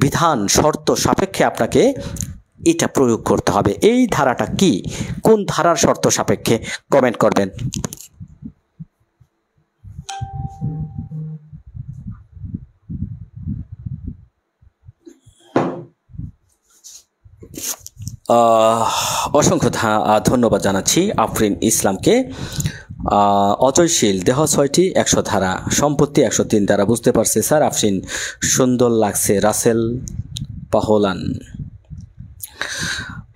বিধান শর্ত সাপেক্ষে আপনাকে এটা প্রয়োগ করতে হবে। এই ধারাটা কি, কোন ধারার শর্ত সাপেক্ষে কমেন্ট করবেন। অসংখ্য ধন্যবাদ জানাচ্ছি আফরিন ইসলামকে। অজয়শীল, দেহ 6টি, 100 ধারা, সম্পত্তি 103 ধারা। বুঝতে পারছি স্যার। আফরিন, সুন্দর লাগছে। রাসেল পাহলান,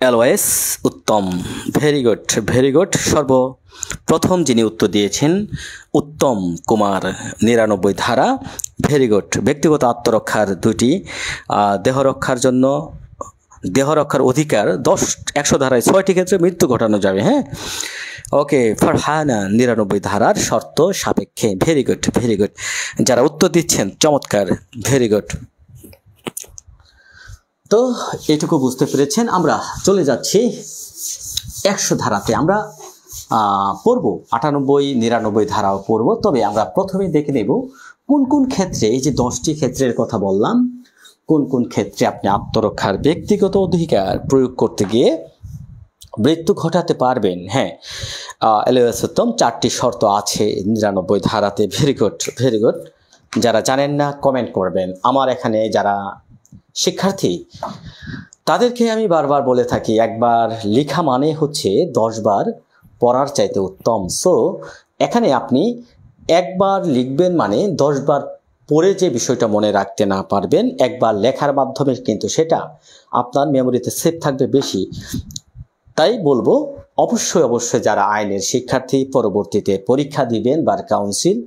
এলওয়েস, উত্তম, ভেরি গুড, ভেরি গুড। সর্বপ্রথম যিনি উত্তর দিয়েছেন উত্তম কুমার, 99 ধারা, ভেরি গুড। ব্যক্তিগত আত্মরক্ষার 2টি, দেহ রক্ষার অধিকার 100 ধারায় 6টি ক্ষেত্রে মৃত্যু ঘটানো যাবে। হ্যাঁ, ওকে। ফারহানা, 99 ধারার শর্ত সাপেক্ষে। Very good, very good. যারা উত্তর দিচ্ছেন চমৎকার, ভেরি গুড। তো এটুকু বুঝতে পেরেছেন। আমরা চলে যাচ্ছি 100 ধারাতে। আমরা পড়ব 98, 99 ধারাও পড়ব। তবে আমরা প্রথমে দেখে নেব কোন কোন ক্ষেত্রে, এই যে 10টি ক্ষেত্রের কথা বললাম, কোন কোন ক্ষেত্রে আপনি আত্মরক্ষার ব্যক্তিগত অধিকার প্রয়োগ করতে গিয়ে মৃত্যু ঘটাতে পারবেন। হ্যাঁ, এলওএস উত্তম, 4টি শর্ত আছে 99 ধারাতে। Very good, very good. যারা জানেন না কমেন্ট করবেন। আমার এখানে যারা শিক্ষার্থী তাদেরকে আমি বারবার বলে থাকি, একবার লেখা মানে হচ্ছে 10 বার পড়ার চাইতে উত্তম। সো এখানে আপনি একবার লিখবেন মানে 10 বার পড়ে যে বিষয়টা মনে রাখতে না পারবেন, একবার লেখার মাধ্যমে কিন্তু সেটা আপনার মেমোরিতে সেভ থাকবে বেশি। তাই বলবো অবশ্যই যারা আইনের শিক্ষার্থী পরবর্তীতে পরীক্ষা দিবেন, বার কাউন্সিল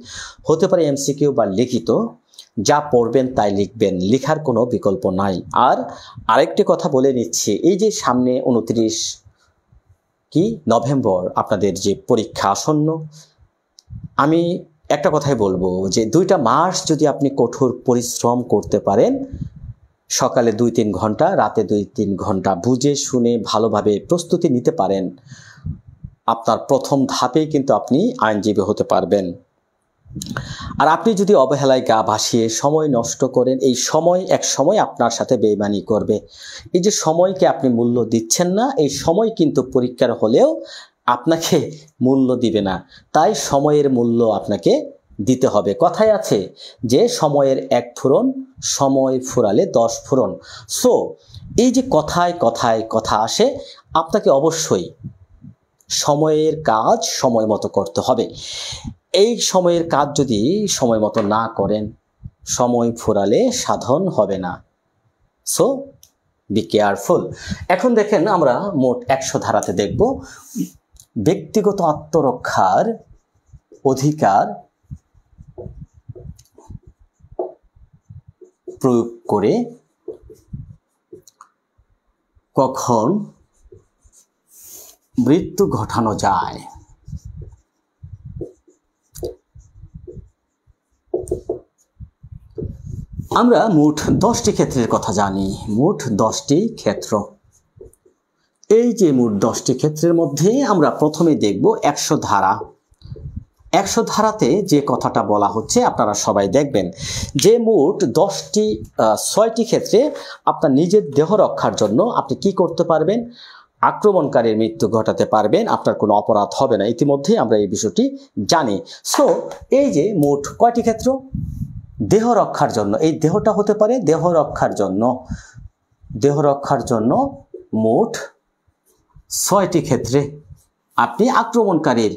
হতে পারে, এমসিকিউ বা লিখিত, যা পড়বেন তাই লিখবেন, লেখার কোনো বিকল্প নাই। আর আরেকটি কথা বলে নিচ্ছি, এই যে সামনে 29 নভেম্বর আপনাদের যে পরীক্ষা আসন্ন, আমি একটা কথাই বলবো যে 2টা মাস যদি আপনি কঠোর পরিশ্রম করতে পারেন, সকালে 2-3 ঘন্টা, রাতে 2-3 ঘন্টা বুঝে শুনে ভালোভাবে প্রস্তুতি নিতে পারেন, আপনার প্রথম ধাপেই কিন্তু আপনি আইনজীবী হতে পারবেন। আর আপনি যদি অবহেলায় গা ভাসিয়ে সময় নষ্ট করেন, এই সময় এক সময় আপনার সাথে বেইমানি করবে। এই যে সময়কে আপনি মূল্য দিচ্ছেন না, এই সময় কিন্তু পরীক্ষার হলেও আপনাকে মূল্য দিবে না। তাই সময়ের মূল্য আপনাকে দিতে হবে। কথায় আছে যে সময়ের 1 ফোড়ন, সময় ফুরালে 10 ফোড়ন। সো এই যে কথায় কথায় কথা আসে, আপনাকে অবশ্যই সময়ের কাজ সময় মতো করতে হবে। এই সময়ের কাজ যদি সময় মতো না করেন, সময় ফুরালে সাধন হবে না। So be careful. এখন দেখেন আমরা মোট 100 ধারাতে দেখব ব্যক্তিগত আত্মরক্ষার অধিকার প্রয়োগ করে কখন মৃত্যু ঘটানো যায়। আমরা মোট 10টি ক্ষেত্রের কথা জানি, মোট 10টি ক্ষেত্র। এই যে মোট 10টি ক্ষেত্রের মধ্যে আমরা প্রথমে দেখব 100 ধারা। 100 ধারাতে যে কথাটা বলা হচ্ছে আপনারা সবাই দেখবেন যে মোট 6টি ক্ষেত্রে আপনার নিজের দেহ রক্ষার জন্য আপনি কি করতে পারবেন, আক্রমণকারীর মৃত্যু ঘটাতে পারবেন, আপনার কোনো অপরাধ হবে না। ইতিমধ্যে আমরা এই বিষয়টি জানি। সো এই যে মোট কয়টি ক্ষেত্র, দেহ রক্ষার জন্য, এই দেহটা হতে পারে দেহ রক্ষার জন্য মোট 6টি ক্ষেত্রে আপনি আক্রমণকারীর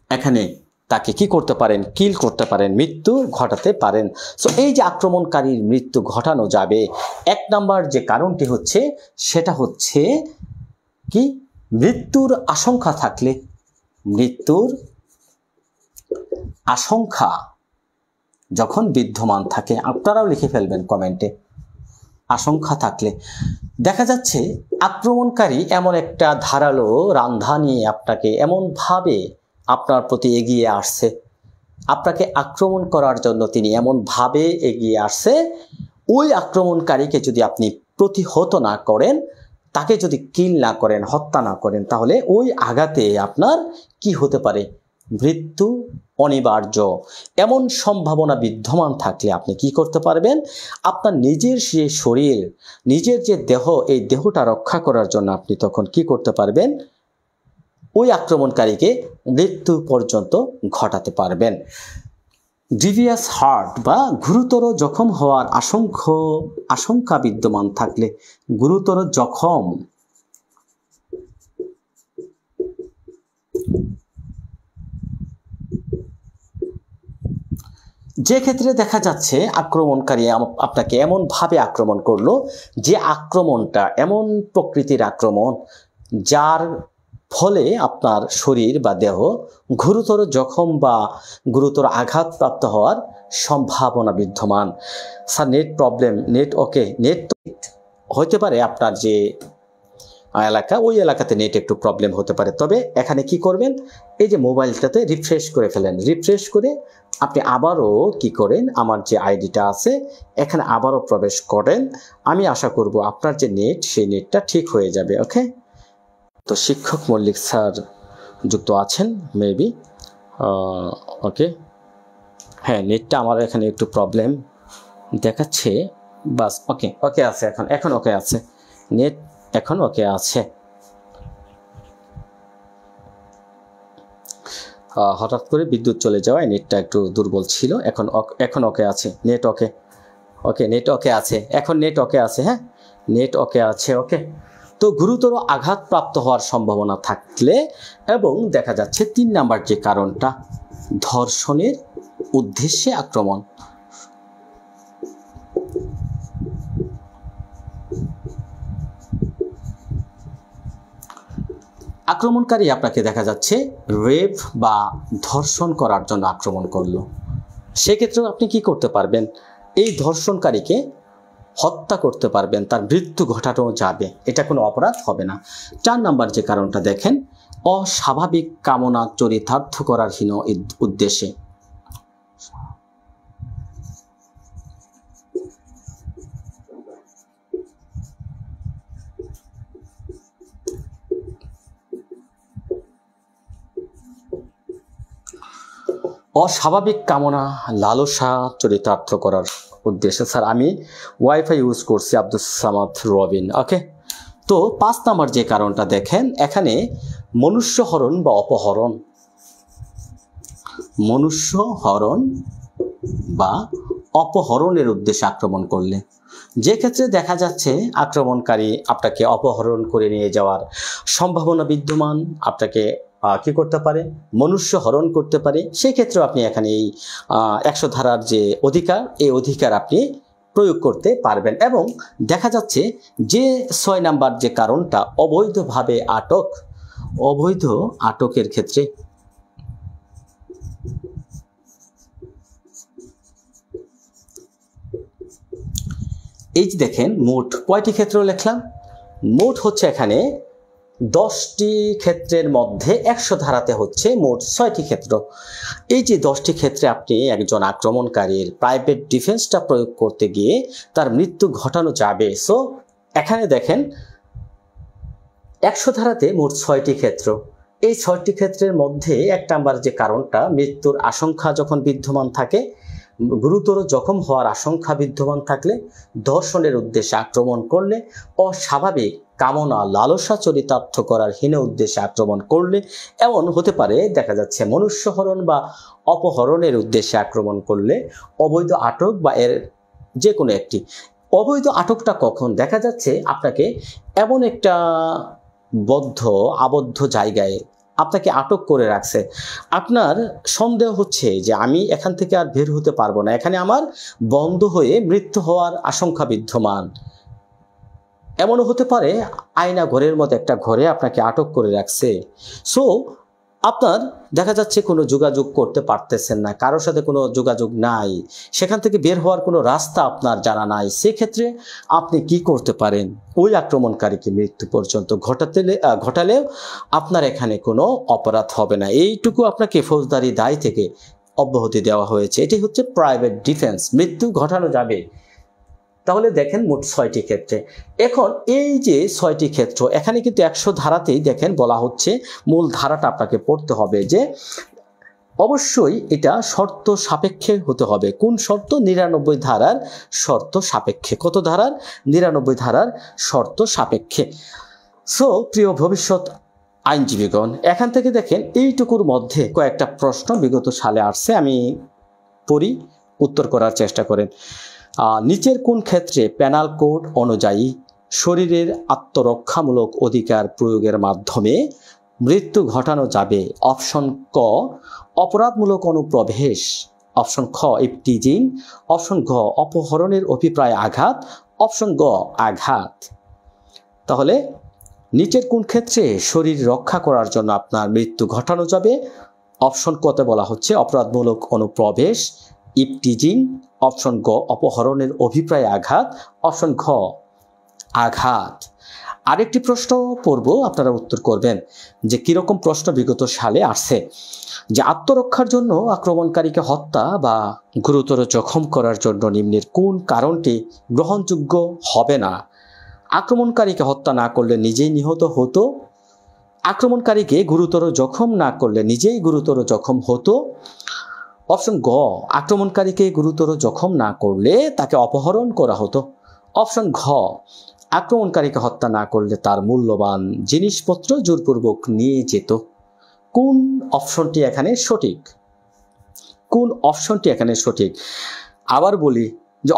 এখানে তাকে কি করতে পারেন, কিল করতে পারেন, মৃত্যু ঘটাতে পারেন। সো এই যে আক্রমণকারীর মৃত্যু ঘটানো যাবে, 1 নাম্বার যে কারণটি হচ্ছে সেটা হচ্ছে কি, মৃত্যুর আশঙ্কা থাকলে, মৃত্যুর আশঙ্কা যখন বিদ্যমান থাকে, আপনারাও লিখে ফেলবেন কমেন্টে, আশঙ্কা থাকলে। দেখা যাচ্ছে আক্রমণকারী এমন একটা ধারালো রান্ধা নিয়ে আপনাকে এমনভাবে আপনার প্রতি এগিয়ে আসছে, আপনাকে আক্রমণ করার জন্য তিনি এমনভাবে এগিয়ে আসছে, ওই আক্রমণকারীকে যদি আপনি প্রতিহত না করেন, তাকে যদি কিল না করেন, হত্যা না করেন, তাহলে ওই আঘাতে আপনার কি হতে পারে, মৃত্যু অনিবার্য। এমন সম্ভাবনা বিদ্যমান থাকলে আপনি কি করতে পারবেন, আপনার নিজের যে শরীর, নিজের যে দেহ, এই দেহটা রক্ষা করার জন্য আপনি তখন কি করতে পারবেন, ওই আক্রমণকারীকে মৃত্যু পর্যন্ত ঘটাতে পারবেন। গ্রিভিয়াস হার্ট বা গুরুতর জখম হওয়ার আশঙ্কা বিদ্যমান থাকলে, গুরুতর জখম, যে ক্ষেত্রে দেখা যাচ্ছে আক্রমণকারী আপনাকে এমনভাবে আক্রমণ করলো যে আক্রমণটা এমন প্রকৃতির আক্রমণ যার ফলে আপনার শরীর বা দেহ গুরুতর জখম বা গুরুতর আঘাতপ্রাপ্ত হওয়ার সম্ভাবনা বিদ্যমান। স্যার নেট প্রবলেম, নেট ওকে, নেট তো হতে পারে আপনার যে এলাকা ওই এলাকাতে নেট একটু প্রবলেম হতে পারে, তবে এখানে কি করবেন, এই যে মোবাইলটাতে রিফ্রেশ করে ফেলেন, রিফ্রেশ করে আপনি আবারও কি করেন, আমার যে আইডিটা আছে এখানে আবারও প্রবেশ করেন। আমি আশা করব আপনার যে নেট সেই নেটটা ঠিক হয়ে যাবে। ওকে, তো শিক্ষক মল্লিক স্যার যুক্ত আছেন মেবি। ওকে, হ্যাঁ নেটটা আমার এখানে একটু প্রবলেম দেখাচ্ছে, বাস ওকে ওকে আছে, এখন ওকে আছে, নেট এখন ওকে আছে। হঠাৎ করে বিদ্যুৎ চলে যাওয়ায় নেটটা একটু দুর্বল ছিল, এখন ওকে আছে, নেট ওকে, ওকে নেট ওকে আছে, এখন নেট ওকে আছে, হ্যাঁ নেট ওকে আছে। ওকে, তো গুরুতর আঘাতপ্রাপ্ত হওয়ার সম্ভাবনা থাকলে এবং দেখা যাচ্ছে 3 নাম্বার যে কারণটা ধর্ষণের উদ্দেশ্যে আক্রমণ। আক্রমণকারী আপনাকে দেখা যাচ্ছে রেপ বা ধর্ষণ করার জন্য আক্রমণ করলো, সেক্ষেত্রেও আপনি কি করতে পারবেন, এই ধর্ষণকারীকে হত্যা করতে পারবেন, তার মৃত্যু ঘটানো যাবে, এটা কোনো অপরাধ হবে না। 4 নাম্বার যে কারণটা দেখেন অস্বাভাবিক কামনা চরিতার্থ করার হীন উদ্দেশ্যে। অস্বাভাবিক কামনা লালসা চরিতার্থ করার উদ্দেশ্যে। স্যার আমি ওয়াইফাই ইউজ করছি, আব্দুস সামাদ রবিন। ওকে, তো 5 নাম্বার যে কারণটা দেখেন এখানে মনুষ্য হরণ বা অপহরণ, মনুষ্য হরণ বা অপহরণের উদ্দেশ্যে আক্রমণ করলে, যে ক্ষেত্রে দেখা যাচ্ছে আক্রমণকারী আপনাকে অপহরণ করে নিয়ে যাওয়ার সম্ভাবনা বিদ্যমান, আপনাকে কি করতে পারে, মনুষ্য হরণ করতে পারে, সেক্ষেত্রে আপনি এখানে এই 100 ধারার যে অধিকার, এই অধিকার আপনি প্রয়োগ করতে পারবেন। এবং দেখা যাচ্ছে যে 6 নাম্বার যে কারণটা অবৈধভাবে আটক, অবৈধ আটকের ক্ষেত্রে এই যে দেখেন মোট কয়টি ক্ষেত্র লিখলাম, মোট হচ্ছে এখানে 10টি ক্ষেত্রের মধ্যে 100 ধারাতে হচ্ছে মোট 6টি ক্ষেত্র। এই যে 10টি ক্ষেত্রে আপনি একজন আক্রমণকারীর প্রাইভেট ডিফেন্সটা প্রয়োগ করতে গিয়ে তার মৃত্যু ঘটানো যাবে। সো এখানে দেখেন 100 ধারাতে মোট 6টি ক্ষেত্র, এই 6টি ক্ষেত্রের মধ্যে 1 নাম্বার যে কারণটা মৃত্যুর আশঙ্কা যখন বিদ্যমান থাকে, গুরুতর জখম হওয়ার আশঙ্কা বিদ্যমান থাকলে, ধর্ষণের উদ্দেশ্যে আক্রমণ করলে, অস্বাভাবিক কামনা লালসা চরিতার্থ করার হীন উদ্দেশ্যে আক্রমণ করলে, এমন হতে পারে দেখা যাচ্ছে মনুষ্যহরণ বা অপহরণের উদ্দেশ্যে আক্রমণ করলে, অবৈধ আটক বা এর যে কোনো একটি। অবৈধ আটকটা কখন দেখা যাচ্ছে, আপনাকে এমন একটা আবদ্ধ জায়গায় আপনাকে আটক করে রাখছে, আপনার সন্দেহ হচ্ছে যে আমি এখান থেকে আর বের হতে পারবো না, এখানে আমার বন্ধ হয়ে মৃত্যু হওয়ার আশঙ্কা বিদ্যমান। এমনও হতে পারে আয়না ঘরের মতো একটা ঘরে আপনাকে আটক করে রাখছে। সো আপনার দেখা যাচ্ছে কোনো যোগাযোগ করতে পারতেছেন না, কারোর সাথে কোনো যোগাযোগ নাই, সেখান থেকে বের হওয়ার কোনো রাস্তা আপনার জানা নাই, সেক্ষেত্রে আপনি কি করতে পারেন, ওই আক্রমণকারীকে মৃত্যু পর্যন্ত ঘটালেও আপনার এখানে কোনো অপরাধ হবে না, এইটুকু আপনাকে ফৌজদারি দায় থেকে অব্যাহতি দেওয়া হয়েছে। এটি হচ্ছে প্রাইভেট ডিফেন্স, মৃত্যু ঘটানো যাবে। তাহলে দেখেন মোট 6টি ক্ষেত্রে। এখন এই যে 6টি ক্ষেত্র এখানে কিন্তু 100 ধারাতেই দেখেন বলা হচ্ছে, মূল ধারাটা আপনাকে পড়তে হবে যে অবশ্যই এটা শর্ত সাপেক্ষে হতে হবে। কোন শর্ত? 99 ধারার শর্ত সাপেক্ষে। কত ধারার? 99 ধারার শর্ত সাপেক্ষে। সো প্রিয় ভবিষ্যৎ আইনজীবীগণ, এখান থেকে দেখেন এইটুকুর মধ্যে কয়েকটা প্রশ্ন বিগত সালে আসছে, আমি পড়ি, উত্তর করার চেষ্টা করেন। নিচের কোন ক্ষেত্রে পেনাল কোড অনুযায়ী শরীরের আত্মরক্ষামূলক অধিকার প্রয়োগের মাধ্যমে মৃত্যু ঘটানো যাবে? অপশন ক, অপরাধমূলক অনুপ্রবেশ, অপশন খ ইপটিজিং, অপশন ঘ অপহরণের অভিপ্রায় আঘাত, অপশন গ আঘাত। তাহলে নিচের কোন ক্ষেত্রে শরীর রক্ষা করার জন্য আপনার মৃত্যু ঘটানো যাবে? অপশন কতে বলা হচ্ছে অপরাধমূলক অনুপ্রবেশ, ইপটিজিং, অপশন গ অপহরণের অভিপ্রায় আঘাত, অপশন ঘ আঘাত। আরেকটি প্রশ্ন পড়ব, আপনারা উত্তর করবেন যে কিরকম প্রশ্ন বিগত সালে আসছে, যে আত্মরক্ষার জন্য আক্রমণকারীকে হত্যা বা গুরুতর জখম করার জন্য নিম্নের কোন কারণটি গ্রহণযোগ্য হবে না? আক্রমণকারীকে হত্যা না করলে নিজেই নিহত হতো, আক্রমণকারীকে গুরুতর জখম না করলে নিজেই গুরুতর জখম হতো, অপশন গ আক্রমণকারীকে গুরুতর জখম না করলে তাকে অপহরণ করা হতো, অপশন ঘ আক্রমণকারীকে হত্যা না করলে তার মূল্যবান জিনিসপত্র জোরপূর্বক নিয়ে যেত। কোন অপশনটি এখানে সঠিক? কোন অপশনটি এখানে সঠিক? আবার বলি যে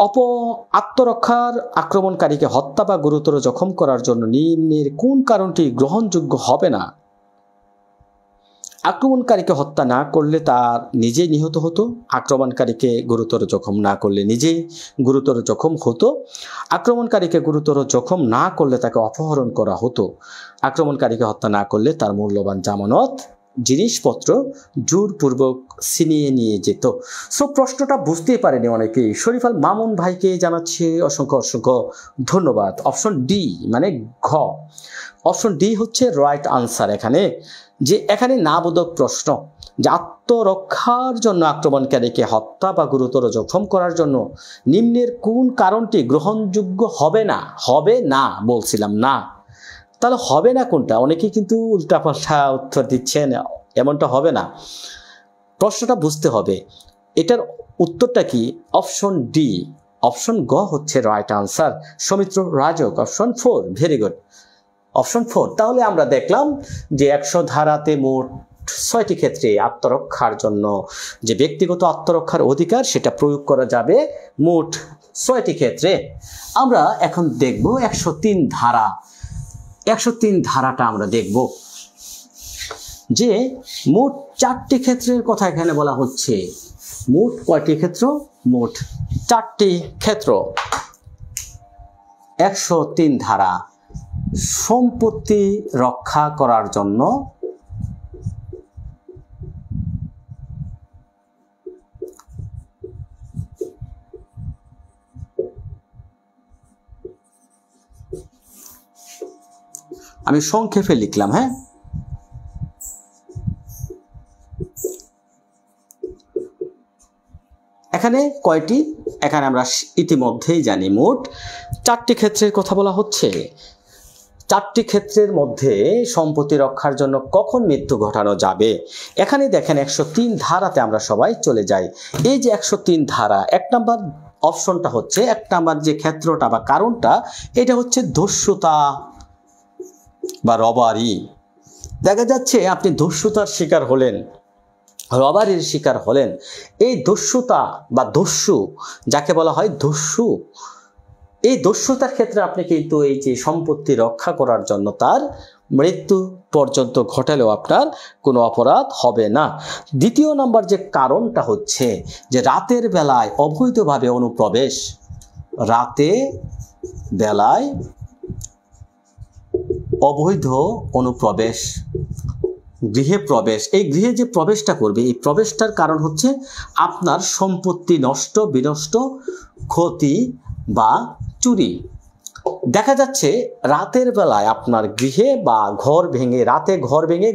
আত্মরক্ষার আক্রমণকারীকে হত্যা বা গুরুতর জখম করার জন্য নিম্নের কোন কারণটি গ্রহণযোগ্য হবে না? আক্রমণকারীকে হত্যা না করলে তার নিজেই নিহত হতো, আক্রমণকারীকে গুরুতর জখম না করলে নিজেই গুরুতর জখম হতো, আক্রমণকারীকে গুরুতর জখম না করলে তাকে অপহরণ করা হতো, আক্রমণকারীকে হত্যা না করলে তার মূল্যবান জামানত জিনিসপত্র জোরপূর্বক ছিনিয়ে নিয়ে যেত। সো প্রশ্নটা বুঝতেই পারেনি অনেকেই। শরীফ আল মামুন ভাইকে জানাচ্ছে অসংখ্য অসংখ্য ধন্যবাদ। অপশন ডি মানে ঘ, অপশন ডি হচ্ছে রাইট আনসার। এখানে নাবোধক প্রশ্ন, যে আত্মরক্ষার জন্য আক্রমণকারীকে হত্যা বা গুরুতর জখম করার জন্য নিম্নের কোন কারণটি গ্রহণযোগ্য হবে না? হবে না বলছিলাম না, তাহলে হবে না কোনটা? অনেকেই কিন্তু উল্টাপাল্টা উত্তর দিচ্ছেন, এমনটা হবে না। প্রশ্নটা বুঝতে হবে, এটার উত্তরটা কি? অপশন ডি, অপশন গ হচ্ছে right answer. Soumitra Rajak option 4, very good, option 4। তাহলে আমরা দেখলাম যে 100 ধারাতে মোট 6টি ক্ষেত্রে আত্মরক্ষার জন্য যে ব্যক্তিগত আত্মরক্ষার অধিকার সেটা প্রয়োগ করা যাবে মোট 6টি ক্ষেত্রে। আমরা এখন দেখব 103 ধারা। 103 ধারাটা আমরা দেখব যে মোট 4টি ক্ষেত্রের কথা এখানে বলা হচ্ছে। মোট কয়টি ক্ষেত্র? মোট 4টি ক্ষেত্র। 103 ধারা সম্পত্তি রক্ষা করার জন্য আমি সংক্ষেপে লিখলাম। এখানে কয়টি? এখানে আমরা ইতিমধ্যেই জানি মোট 4টি ক্ষেত্রের কথা বলা হচ্ছে। 4টি ক্ষেত্রের মধ্যে সম্পত্তি রক্ষার জন্য কখন মৃত্যু ঘটানো যাবে? এখানে দেখেন 103 ধারাতে আমরা সবাই চলে যাই। এই যে 103 ধারা 1 নাম্বার অপশনটা হচ্ছে, 1 নাম্বার যে ক্ষেত্রটা বা কারণটা, এটা হচ্ছে দস্যুতা বা রবারি। দেখা যাচ্ছে আপনি দস্যুতার শিকার হলেন, রবারির শিকার হলেন। এই দস্যুতা বা দস্যু, যাকে বলা হয় দস্যু, এই দস্যুতার ক্ষেত্রে আপনি কিন্তু এই যে সম্পত্তি রক্ষা করার জন্য তার মৃত্যু পর্যন্ত ঘটালেও আপনার কোনো অপরাধ হবে না। দ্বিতীয় নাম্বার যে কারণটা হচ্ছে যে রাতের বেলায় অবৈধভাবে অনুপ্রবেশ, রাতে বেলায় অবৈধ অনুপ্রবেশ, গৃহে প্রবেশ। এই গৃহে যে প্রবেশটা করবে, এই প্রবেশটার কারণ হচ্ছে আপনার সম্পত্তি নষ্ট, বিনষ্ট, ক্ষতি বা চুরি। দেখা যাচ্ছে রাতের বেলায় আপনার গৃহে বা ঘর ভেঙে, রাতে ঘর ভেঙে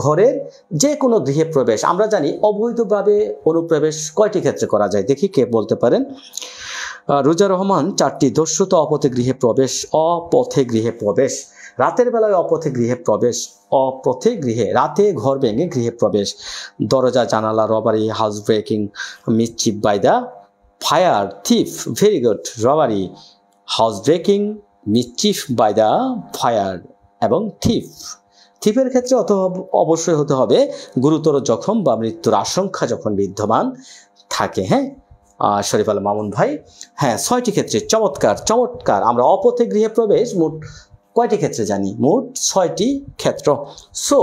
ঘরের যে কোনো গৃহে প্রবেশ। আমরা জানি অবৈধভাবে অনুপ্রবেশ কয়টি ক্ষেত্রে করা যায়, দেখি কে বলতে পারেন। রোজা রহমান 4টি। দস্যুতা, অপথে গৃহে প্রবেশ, অপথে গৃহে প্রবেশ, রাতের বেলায় অপথে গৃহে প্রবেশ, অপথে গৃহে, রাতে ঘর ভেঙে গৃহে প্রবেশ, দরজা জানালা robbery, house breaking, mischief by the fire, thief, very good, robbery, house breaking, mischief by the fire এবং থিফ। থিফের ক্ষেত্রে অবশ্যই হতে হবে গুরুতর জখম বা মৃত্যুর আশঙ্কা যখন বিদ্যমান থাকে। শরীফ আল মামুন ভাই, 6টি ক্ষেত্রে। চমৎকার চমৎকার। আমরা অপথে গৃহে প্রবেশ মোট কয়টি ক্ষেত্রে জানি? মোট 6টি ক্ষেত্র। সো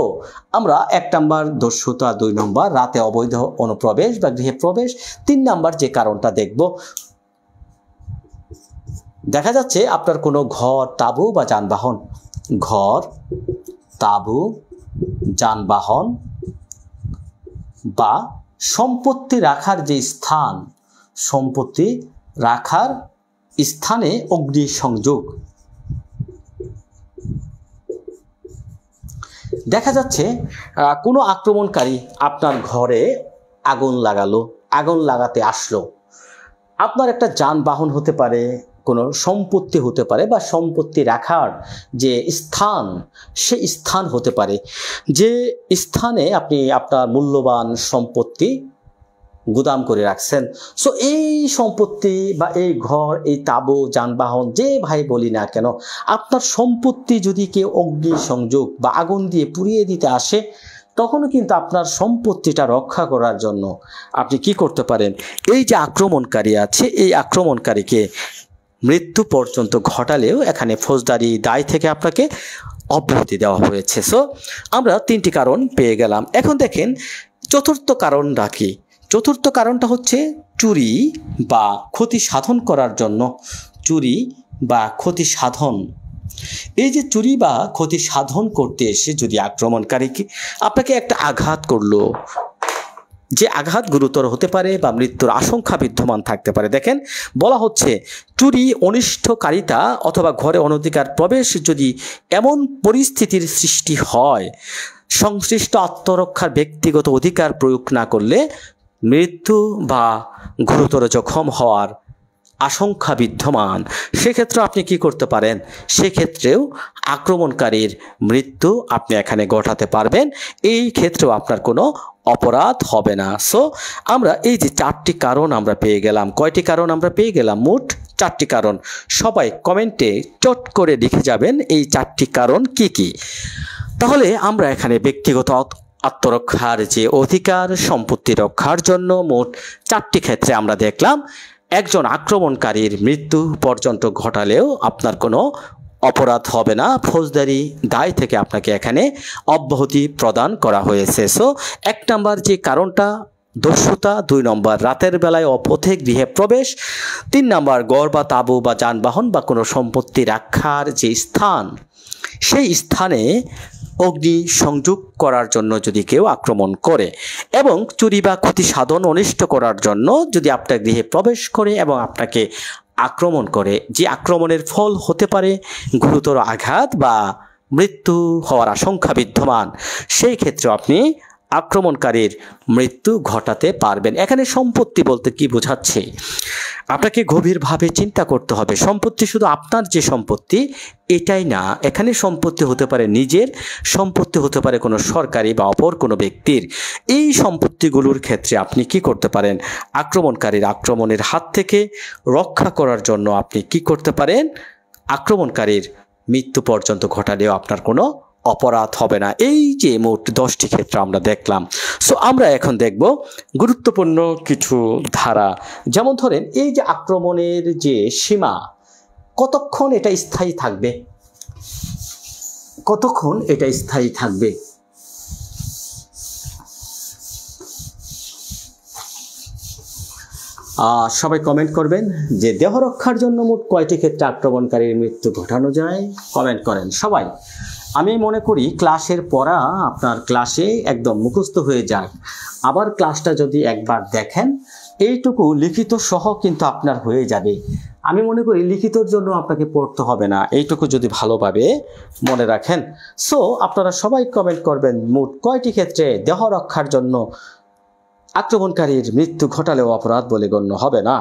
আমরা 1 নাম্বার দস্যুতা, 2 নম্বর রাতে অবৈধ অনুপ্রবেশ বা গৃহে প্রবেশ, 3 নাম্বার যে কারণটা দেখব। দেখা যাচ্ছে আপনার কোনো ঘর, তাঁবু বা যানবাহন, ঘর, তাঁবু, যানবাহন বা সম্পত্তি রাখার যে স্থান, সম্পত্তি রাখার স্থানে অগ্নিসংযোগ। দেখা যাচ্ছে কোনো আক্রমণকারী আপনার ঘরে আগুন লাগালো, আগুন লাগাতে আসলো। আপনার একটা যানবাহন হতে পারে, কোনো সম্পত্তি হতে পারে, বা সম্পত্তি রাখার যে স্থান, সেই স্থান হতে পারে, যে স্থানে আপনি আপনার মূল্যবান সম্পত্তি গুদাম করে রাখছেন। সো এই সম্পত্তি বা এই ঘর, এই তাঁবু, যানবাহন, যে ভাই বলি না কেন, আপনার সম্পত্তি যদি কেউ অগ্নিসংযোগ বা আগুন দিয়ে পুড়িয়ে দিতে আসে, তখনও কিন্তু আপনার সম্পত্তিটা রক্ষা করার জন্য আপনি কি করতে পারেন? এই যে আক্রমণকারী আছে, এই আক্রমণকারীকে মৃত্যু পর্যন্ত ঘটালেও এখানে ফৌজদারি দায় থেকে আপনাকে অব্যাহতি দেওয়া হয়েছে। সো আমরা 3টি কারণ পেয়ে গেলাম। এখন দেখেন চতুর্থ কারণটা কি? চতুর্থ কারণটা হচ্ছে চুরি বা ক্ষতি সাধন করার জন্য। চুরি বা ক্ষতি সাধন। এই যে চুরি বা ক্ষতি সাধন করতে এসে যদি আক্রমণকারীকে আপনাকে একটা আঘাত করলো, যে আঘাত গুরুতর হতে পারে বা মৃত্যুর আশঙ্কা বিদ্যমান থাকতে পারে। দেখেন বলা হচ্ছে চুরি, অনিষ্টকারিতা অথবা ঘরে অনধিকার প্রবেশ যদি এমন পরিস্থিতির সৃষ্টি হয়, সংশ্লিষ্ট আত্মরক্ষার ব্যক্তিগত অধিকার প্রয়োগ না করলে মৃত্যু বা গুরুতর জখম হওয়ার আশঙ্কা বিদ্যমান, সেক্ষেত্রে আপনি কি করতে পারেন? সেক্ষেত্রেও আক্রমণকারীর মৃত্যু আপনি এখানে ঘটাতে পারবেন। এই ক্ষেত্রেও আপনার কোনো অপরাধ হবে না। সো আমরা এই যে 4টি কারণ আমরা পেয়ে গেলাম। কয়টি কারণ আমরা পেয়ে গেলাম? মোট 4টি কারণ। সবাই কমেন্টে চট করে লিখে যাবেন এই 4টি কারণ কি কি। তাহলে আমরা এখানে ব্যক্তিগত আত্মরক্ষার যে অধিকার, সম্পত্তি রক্ষার জন্য মোট 4টি ক্ষেত্রে আমরা দেখলাম। একজন আক্রমণকারীর মৃত্যু পর্যন্ত ঘটালেও আপনার কোনো অপরাধ হবে না, ফৌজদারি দায় থেকে আপনাকে এখানে অব্যাহতি প্রদান করা হয়েছে। সো 1 নাম্বার যে কারণটা দস্যুতা, 2 নম্বর রাতের বেলায় অপথে গৃহে প্রবেশ, 3 নাম্বার ঘর বা তাঁবু বা যানবাহন বা কোনো সম্পত্তি রাখার যে স্থান, সেই স্থানে অগ্নি সংযোগ করার জন্য যদি কেউ আক্রমণ করে, এবং চুরি বা ক্ষতি সাধন, অনিষ্ট করার জন্য যদি আপনার গৃহে প্রবেশ করে এবং আপনাকে আক্রমণ করে, যে আক্রমণের ফল হতে পারে গুরুতর আঘাত বা মৃত্যু হওয়ার আশঙ্কা বিদ্যমান, সেই ক্ষেত্রে আপনি আক্রমণকারীর মৃত্যু ঘটাতে পারবেন। এখানে সম্পত্তি বলতে কি বোঝাচ্ছে? আপনাকে গভীরভাবে চিন্তা করতে হবে। সম্পত্তি শুধু আপনার যে সম্পত্তি এটাই না, এখানে সম্পত্তি হতে পারে নিজের, সম্পত্তি হতে পারে কোনো সরকারি বা অপর কোনো ব্যক্তির। এই সম্পত্তিগুলোর ক্ষেত্রে আপনি কি করতে পারেন? আক্রমণকারীর আক্রমণের হাত থেকে রক্ষা করার জন্য আপনি কি করতে পারেন? আক্রমণকারীর মৃত্যু পর্যন্ত ঘটালেও আপনার কোনো অপরাধ হবে না। এই যে মোট 10টি ক্ষেত্র আমরা দেখলাম। সো আমরা এখন দেখব গুরুত্বপূর্ণ কিছু ধারা। যেমন ধরেন এই যে আক্রমণের যে সীমা, কতক্ষণ এটা স্থায়ী থাকবে, কতক্ষণ এটা স্থায়ী থাকবে। সবাই কমেন্ট করবেন যে দেহ রক্ষার জন্য মোট কয়টি ক্ষেত্রে আক্রমণকারীর মৃত্যু ঘটানো যায়। কমেন্ট করেন সবাই। আমি মনে করি ক্লাসের পড়া আপনার ক্লাসে একদম মুখস্থ হয়ে যাক। আবার ক্লাসটা যদি একবার দেখেন, এইটুকু লিখিত সহ কিন্তু আপনার হয়ে যাবে। আমি মনে করি লিখিতর জন্য আপনাকে পড়তে হবে না, এইটুকু যদি ভালোভাবে মনে রাখেন। সো আপনারা সবাই কমেন্ট করবেন মোট কয়টি ক্ষেত্রে দেহ রক্ষার জন্য আক্রমণকারীর মৃত্যু ঘটালেও অপরাধ বলে গণ্য হবে না।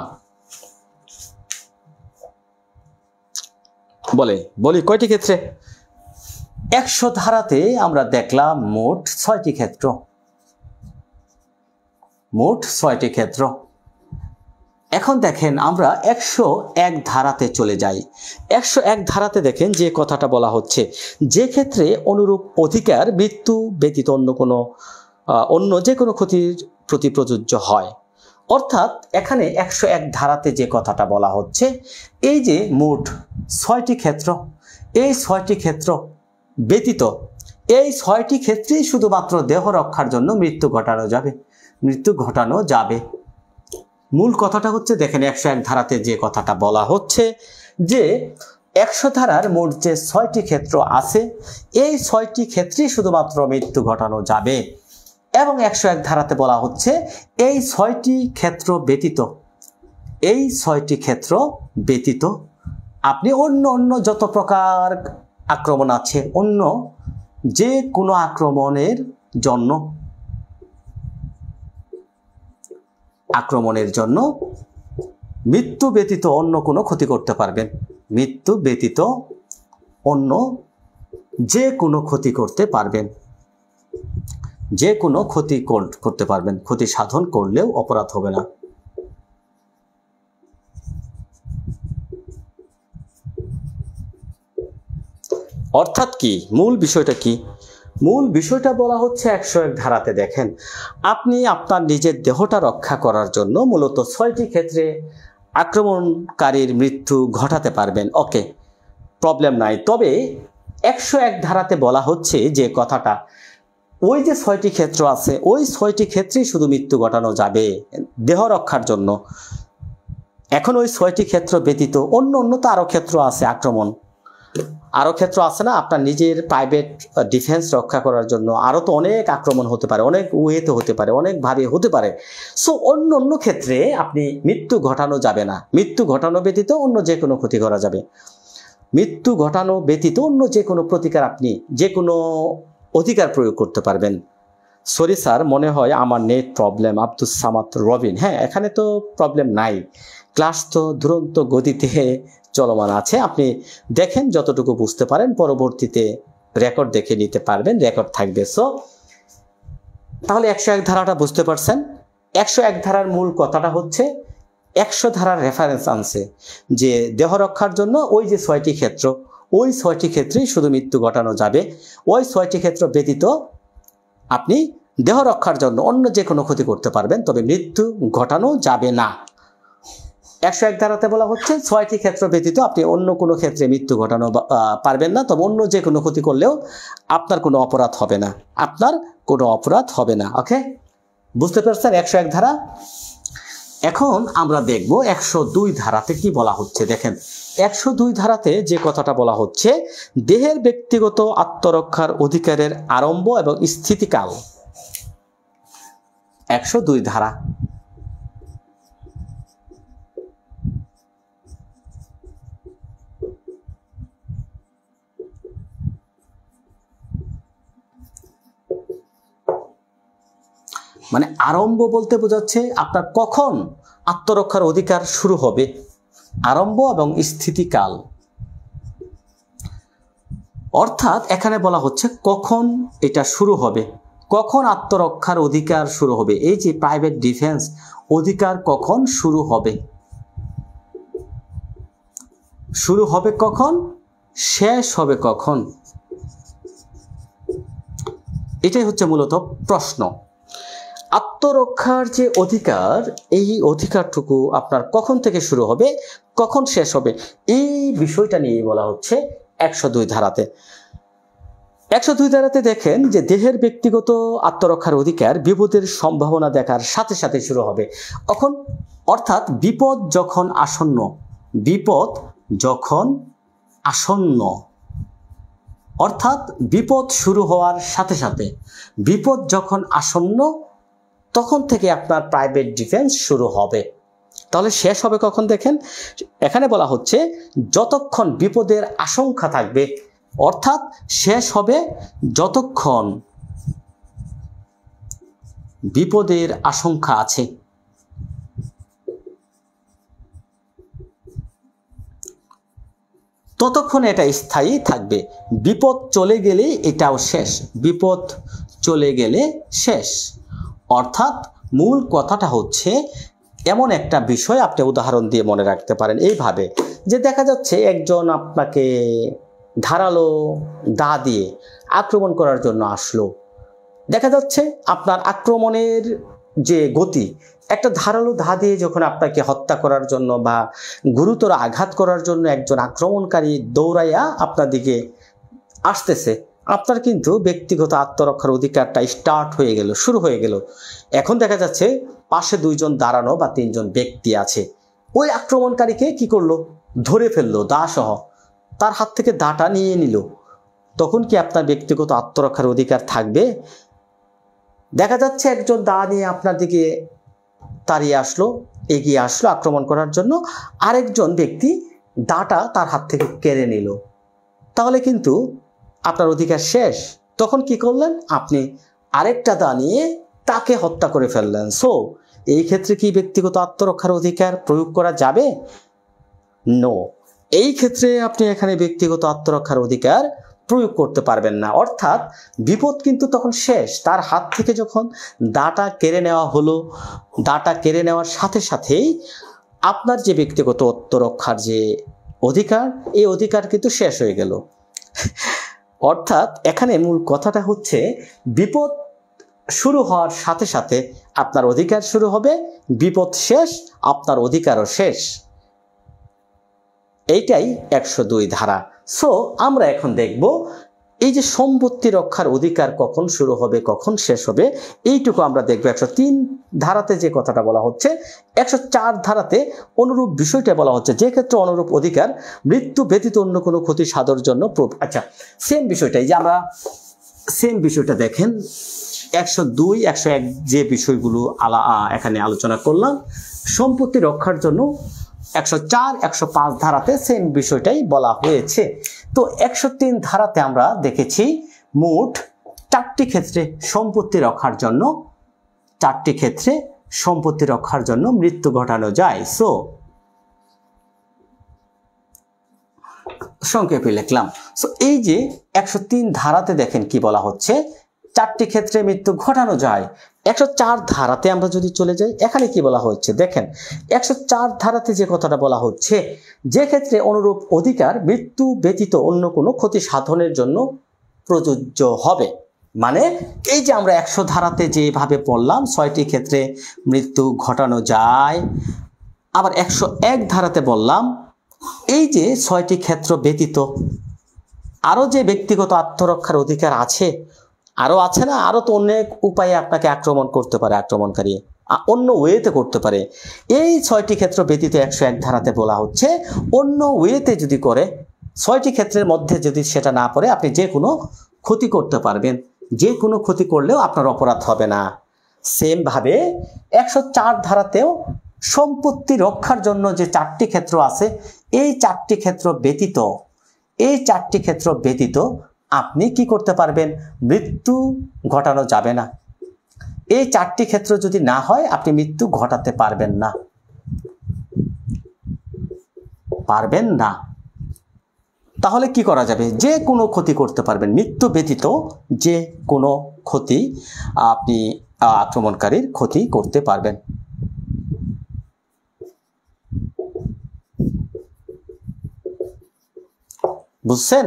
বলি কয়টি ক্ষেত্রে? 100 ধারাতে আমরা দেখলাম মোট 6টি ক্ষেত্র। মোট 6টি ক্ষেত্র। এখন দেখেন আমরা 101 ধারাতে চলে যাই। 101 ধারাতে দেখেন যে কথাটা বলা হচ্ছে, যে ক্ষেত্রে অনুরূপ অধিকার মৃত্যু ব্যতীত অন্য যে কোনো ক্ষতির প্রতি প্রযোজ্য হয়। অর্থাৎ এখানে 101 ধারাতে যে কথাটা বলা হচ্ছে, এই যে মোট 6টি ক্ষেত্র, এই 6টি ক্ষেত্র ব্যতীত এই 6টি ক্ষেত্রেই শুধুমাত্র দেহ রক্ষার জন্য মৃত্যু ঘটানো যাবে। মূল কথাটা হচ্ছে দেখেন 101 ধারাতে যে কথাটা বলা হচ্ছে যে 100 ধারার মোট যে 6টি ক্ষেত্র আছে এই 6টি ক্ষেত্রেই শুধুমাত্র মৃত্যু ঘটানো যাবে এবং 101 ধারাতে বলা হচ্ছে এই 6টি ক্ষেত্র ব্যতীত আপনি অন্য যত প্রকার আক্রমণ আছে অন্য যে কোনো আক্রমণের জন্য মৃত্যু ব্যতীত অন্য কোনো ক্ষতি করতে পারবেন। মৃত্যু ব্যতীত অন্য যে কোনো ক্ষতি করতে পারবেন, যে কোনো ক্ষতি করতে পারবেন, ক্ষতি সাধন করলেও অপরাধ হবে না। অর্থাৎ কি মূল বিষয়টা কি? মূল বিষয়টা বলা হচ্ছে 101 ধারাতে দেখেন আপনি আপনার নিজের দেহটা রক্ষা করার জন্য মূলত 6টি ক্ষেত্রে আক্রমণকারীর মৃত্যু ঘটাতে পারবেন। ওকে, প্রবলেম নাই। তবে 101 ধারাতে বলা হচ্ছে যে কথাটা ওই যে 6টি ক্ষেত্র আছে ওই 6টি ক্ষেত্রেই শুধু মৃত্যু ঘটানো যাবে দেহ রক্ষার জন্য। এখন ওই 6টি ক্ষেত্র ব্যতীত অন্য তো আরো ক্ষেত্র আছে, আরো ক্ষেত্র আছে না, আপনার নিজের প্রাইভেট ডিফেন্স রক্ষা করার জন্য আরো তো অনেক আক্রমণ হতে পারে, অনেক ওয়েতে হতে পারে, অনেক ভাবে হতে পারে। সো অন্য ক্ষেত্রে আপনি মৃত্যু ঘটানো যাবে না। মৃত্যু ঘটানো ব্যতীত অন্য যে কোনো ক্ষতি করা যাবে। মৃত্যু ঘটানো ব্যতীত অন্য যে কোনো প্রতিকার আপনি যে কোনো অধিকার প্রয়োগ করতে পারবেন। সরি স্যার, মনে হয় আমার নেট প্রবলেম। আব্দুস সামাদ রবিন, হ্যাঁ এখানে তো প্রবলেম নাই, ক্লাস তো দুরন্ত গতিতে চলমান আছে। আপনি দেখেন যতটুকু বুঝতে পারেন, পরবর্তীতে রেকর্ড দেখে নিতে পারবেন, রেকর্ড থাকবে। সো তাহলে 101 ধারাটা বুঝতে পারছেন। 101 ধারার মূল কথাটা হচ্ছে 100 ধারার রেফারেন্স আনছে যে দেহ রক্ষার জন্য ওই যে 6টি ক্ষেত্র ওই 6টি ক্ষেত্রেই শুধু মৃত্যু ঘটানো যাবে। ওই 6টি ক্ষেত্র ব্যতীত আপনি দেহ রক্ষার জন্য অন্য যে কোনো ক্ষতি করতে পারবেন, তবে মৃত্যু ঘটানো যাবে না। 101 ধারাতে বলা হচ্ছে 6টি ক্ষেত্র ব্যতীত আপনি অন্য কোনো ক্ষেত্রে মৃত্যু ঘটানো পারবেন না, তবে অন্য যে কোনো ক্ষতি করলেও আপনার কোনো অপরাধ হবে না। ওকে, বুঝতে পারছেন 101 ধারা। এখন আমরা দেখব 102 ধারাতে কি বলা হচ্ছে। দেখেন 102 ধারাতে যে কথাটা বলা হচ্ছে দেহের ব্যক্তিগত আত্মরক্ষার অধিকারের আরম্ভ এবং স্থিতিকাল। 102 ধারা মানে আরম্ভ বলতে বোঝাচ্ছে আপনার কখন আত্মরক্ষার অধিকার শুরু হবে, আরম্ভ এবং স্থিতিকাল। অর্থাৎ এখানে বলা হচ্ছে কখন এটা শুরু হবে, কখন আত্মরক্ষার অধিকার শুরু হবে। এই যে প্রাইভেট ডিফেন্স অধিকার কখন শুরু হবে কখন, শেষ হবে কখন, এটাই হচ্ছে মূলত প্রশ্ন। আত্মরক্ষার যে অধিকার, এই অধিকারটুকু আপনার কখন থেকে শুরু হবে, কখন শেষ হবে, এই বিষয়টা নিয়ে বলা হচ্ছে 102 ধারাতে। 102 ধারাতে দেখেন যে দেহের ব্যক্তিগত আত্মরক্ষার অধিকার বিপদের সম্ভাবনা দেখার সাথে সাথে শুরু হবে। অর্থাৎ বিপদ যখন আসন্ন, অর্থাৎ বিপদ শুরু হওয়ার সাথে সাথে, বিপদ যখন আসন্ন তখন থেকে আপনার প্রাইভেট ডিফেন্স শুরু হবে। তাহলে শেষ হবে কখন? দেখেন এখানে বলা হচ্ছে যতক্ষণ বিপদের আশঙ্কা থাকবে, অর্থাৎ শেষ হবে যতক্ষণ বিপদের আশঙ্কা আছে। ততক্ষণ এটা স্থায়ী থাকবে। বিপদ চলে গেলে এটাও শেষ, বিপদ চলে গেলে শেষ। অর্থাৎ মূল কথাটা হচ্ছে এমন একটা বিষয় আপনি উদাহরণ দিয়ে মনে রাখতে পারেন এইভাবে, যে দেখা যাচ্ছে একজন আপনাকে ধারালো দা দিয়ে আক্রমণ করার জন্য আসলো। দেখা যাচ্ছে আপনার আক্রমণের যে গতি, একটা ধারালো ধা দিয়ে যখন আপনাকে হত্যা করার জন্য বা গুরুতর আঘাত করার জন্য একজন আক্রমণকারী দৌড়াইয়া আপনার দিকে আসতেছে, আপনার কিন্তু ব্যক্তিগত আত্মরক্ষার অধিকারটা স্টার্ট হয়ে গেল, শুরু হয়ে গেল। এখন দেখা যাচ্ছে পাশে দুইজন দাঁড়ানো বা তিনজন ব্যক্তি আছে, ওই আক্রমণকারীকে কি করলো, ধরে ফেললো দা সহ, তার হাত থেকে দাটা নিয়ে নিল। তখন কি আপনার ব্যক্তিগত আত্মরক্ষার অধিকার থাকবে? দেখা যাচ্ছে একজন দা নিয়ে আপনার দিকে তাড়িয়ে আসলো, এগিয়ে আসলো আক্রমণ করার জন্য, আরেকজন ব্যক্তি দাটা তার হাত থেকে কেড়ে নিল, তাহলে কিন্তু আপনার অধিকার শেষ। তখন কি করলেন, আপনি আরেকটা দা নিয়ে তাকে হত্যা করে ফেললেন। সো এই ক্ষেত্রে কি ব্যক্তিগত আত্মরক্ষার অধিকার প্রয়োগ করা যাবে? নো, এই ক্ষেত্রে আপনি এখানে ব্যক্তিগত আত্মরক্ষার অধিকার প্রয়োগ করতে পারবেন না। অর্থাৎ বিপদ কিন্তু তখন শেষ। তার হাত থেকে যখন দাটা কেড়ে নেওয়া হলো, দাটা কেড়ে নেওয়ার সাথে সাথেই আপনার যে ব্যক্তিগত আত্মরক্ষার যে অধিকার, এই অধিকার কিন্তু শেষ হয়ে গেল। অর্থাৎ এখানে মূল কথাটা হচ্ছে, বিপদ শুরু হওয়ার সাথে সাথে আপনার অধিকার শুরু হবে, বিপদ শেষ আপনার অধিকারও শেষ। এইটাই 102 ধারা। সো আমরা এখন দেখব এই যে সম্পত্তি রক্ষার অধিকার কখন শুরু হবে, কখন শেষ হবে, এইটুকু আমরা দেখব। 103 ধারাতে যে কথাটা বলা হচ্ছে, 104 ধারাতে অনুরূপ বিষয়টা বলা হচ্ছে, যে ক্ষেত্রে অনুরূপ অধিকার মৃত্যু ব্যতীত অন্য কোনো ক্ষতি সাধনের জন্য। আচ্ছা, সেম বিষয়টাই যে আমরা সেম বিষয়টা দেখেন 102, 101 যে বিষয়গুলো এখানে আলোচনা করলাম, সম্পত্তি রক্ষার জন্য 104, 105 ধারাতে সেম বিষয়টাই বলা হয়েছে। তো 103 ধারাতে আমরা দেখেছি মোট 4টি ক্ষেত্রে সম্পত্তি রক্ষার জন্য, 4টি ক্ষেত্রে সম্পত্তি রক্ষার জন্য মৃত্যু ঘটানো যায়। সো সংক্ষেপে লিখলাম। সো এই যে 103 ধারাতে দেখেন কি বলা হচ্ছে, 4টি ক্ষেত্রে মৃত্যু ঘটানো যায়। 104 ধারাতে আমরা যদি চলে যাই, এখানে কি বলা হচ্ছে দেখেন, 104 ধারাতে যে কথাটা বলা হচ্ছে, যে ক্ষেত্রে অনুরূপ অধিকার মৃত্যু ব্যতীত অন্য কোনো ক্ষতি সাধনের জন্য প্রযোজ্য হবে। মানে এই যে আমরা 100 ধারাতে যেভাবে পড়লাম 6টি ক্ষেত্রে মৃত্যু ঘটানো যায়, আবার 101 ধারাতে বললাম এই যে 6টি ক্ষেত্র ব্যতীত আরো যে ব্যক্তিগত আত্মরক্ষার অধিকার আছে, আরো আছে না, আরো তো অনেক উপায়ে আপনাকে আক্রমণ করতে পারে আক্রমণকারী, অন্য ওয়েতে করতে পারে। এই 6টি ক্ষেত্র ব্যতীত 101 ধারাতে বলা হচ্ছে, অন্য ওয়েতে যদি করে, 6টি ক্ষেত্রের মধ্যে যদি সেটা না পড়ে, আপনি যে কোনো ক্ষতি করতে পারবেন, যে কোনো ক্ষতি করলেও আপনার অপরাধ হবে না। সেম ভাবে 104 ধারাতেও সম্পত্তি রক্ষার জন্য যে 4টি ক্ষেত্র আছে, এই 4টি ক্ষেত্র ব্যতীত, এই 4টি ক্ষেত্র ব্যতীত আপনি কি করতে পারবেন, মৃত্যু ঘটানো যাবে না। এই 4টি ক্ষেত্র যদি না হয়, আপনি মৃত্যু ঘটাতে পারবেন না, পারবেন না। তাহলে কি করা যাবে, যে কোনো ক্ষতি করতে পারবেন, মৃত্যু ব্যতীত যে কোনো ক্ষতি আপনি আক্রমণকারীর ক্ষতি করতে পারবেন। বুঝছেন,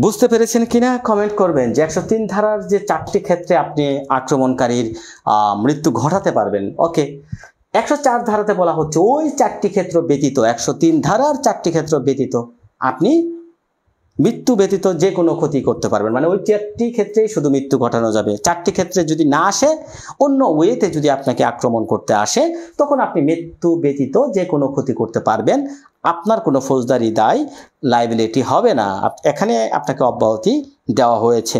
বুঝতে পেরেছেন কিনা কমেন্ট করবেন। যে 103 ধারার যে 4টি ক্ষেত্রে আপনি আক্রমণকারীর মৃত্যু ঘটাতে পারবেন। ওকে, 104 ধারাতে বলা হচ্ছে ওই 4টি ক্ষেত্র ব্যতীত, 103 ধারার 4টি ক্ষেত্র ব্যতীত আপনি মৃত্যু ব্যতীত যে কোনো ক্ষতি করতে পারবেন। মানে ওই 4টি ক্ষেত্রেই শুধু মৃত্যু ঘটানো যাবে। 4টি ক্ষেত্রে যদি না আসে, অন্য ওয়েতে যদি আপনাকে আক্রমণ করতে আসে, তখন আপনি মৃত্যু ব্যতীত যে কোনো ক্ষতি করতে পারবেন। আপনার কোনো ফৌজদারি দায়, লাইবিলিটি হবে না। এখানে আপনাকে অব্যাহতি দেওয়া হয়েছে।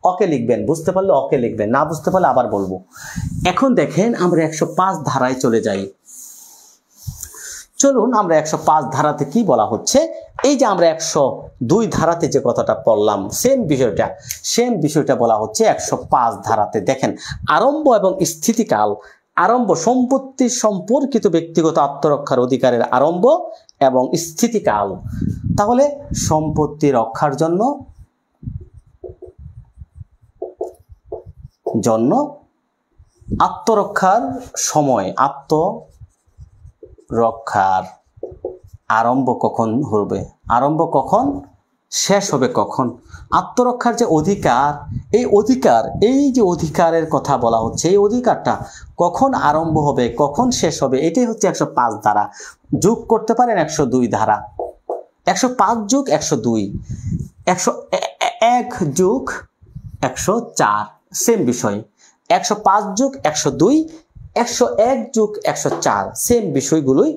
ওকে লিখবেন, বুঝতে পারলে ওকে লিখবেন, না বুঝতে পারলে আবার বলবো। এখন দেখেন আমরা 105 ধারায় চলে যাই। চলুন আমরা 105 ধারাতে কি বলা হচ্ছে, এই যে আমরা 102 ধারাতে যে কথাটা পড়লাম, সেম বিষয়টা বলা হচ্ছে 105 ধারাতে। দেখেন, আরম্ভ এবং স্থিতিকাল। আরম্ভ, সম্পত্তি সম্পর্কিত ব্যক্তিগত আত্মরক্ষার অধিকারের আরম্ভ এবং স্থিতিকাল। তাহলে সম্পত্তি রক্ষার জন্য আত্মরক্ষার সময়, আত্মরক্ষার আরম্ভ কখন হবে, আরম্ভ কখন শেষ হবে কখন? আত্মরক্ষার যে অধিকার, এই যে অধিকারের কথা বলা হচ্ছে, এই অধিকারটা কখন আরম্ভ হবে, কখন শেষ হবে, এটাই হচ্ছে 105 ধারা। যোগ করতে পারেন 102 ধারা। 105 যোগ 102, 101 যোগ 104, সেম বিষয়। 105 যোগ 102, 101 যোগ 104, সেম বিষয়গুলোই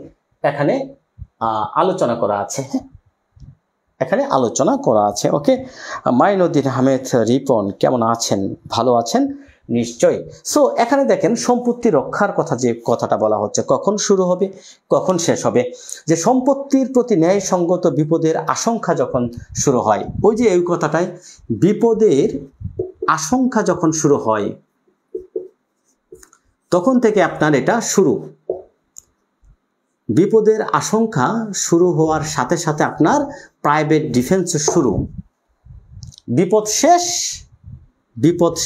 এখানে আলোচনা করা আছে। এখানে আলোচনা করা আছে। ওকে, মাইনুদ্দিন আহমেদ রিপন কেমন আছেন? ভালো আছেন নিশ্চয়ই। সো এখানে দেখেন সম্পত্তি রক্ষার কথা, যে কথাটা বলা হচ্ছে, কখন শুরু হবে, কখন শেষ হবে। যে সম্পত্তির প্রতি ন্যায়সঙ্গত বিপদের আশঙ্কা যখন শুরু হয়, ওই যে এই কথাটাই, বিপদের আশঙ্কা যখন শুরু হয় তখন থেকে আপনার এটা শুরু। বিপদের আশঙ্কা শুরু হওয়ার সাথে সাথে আপনার প্রাইভেট ডিফেন্স শুরু। বিপদ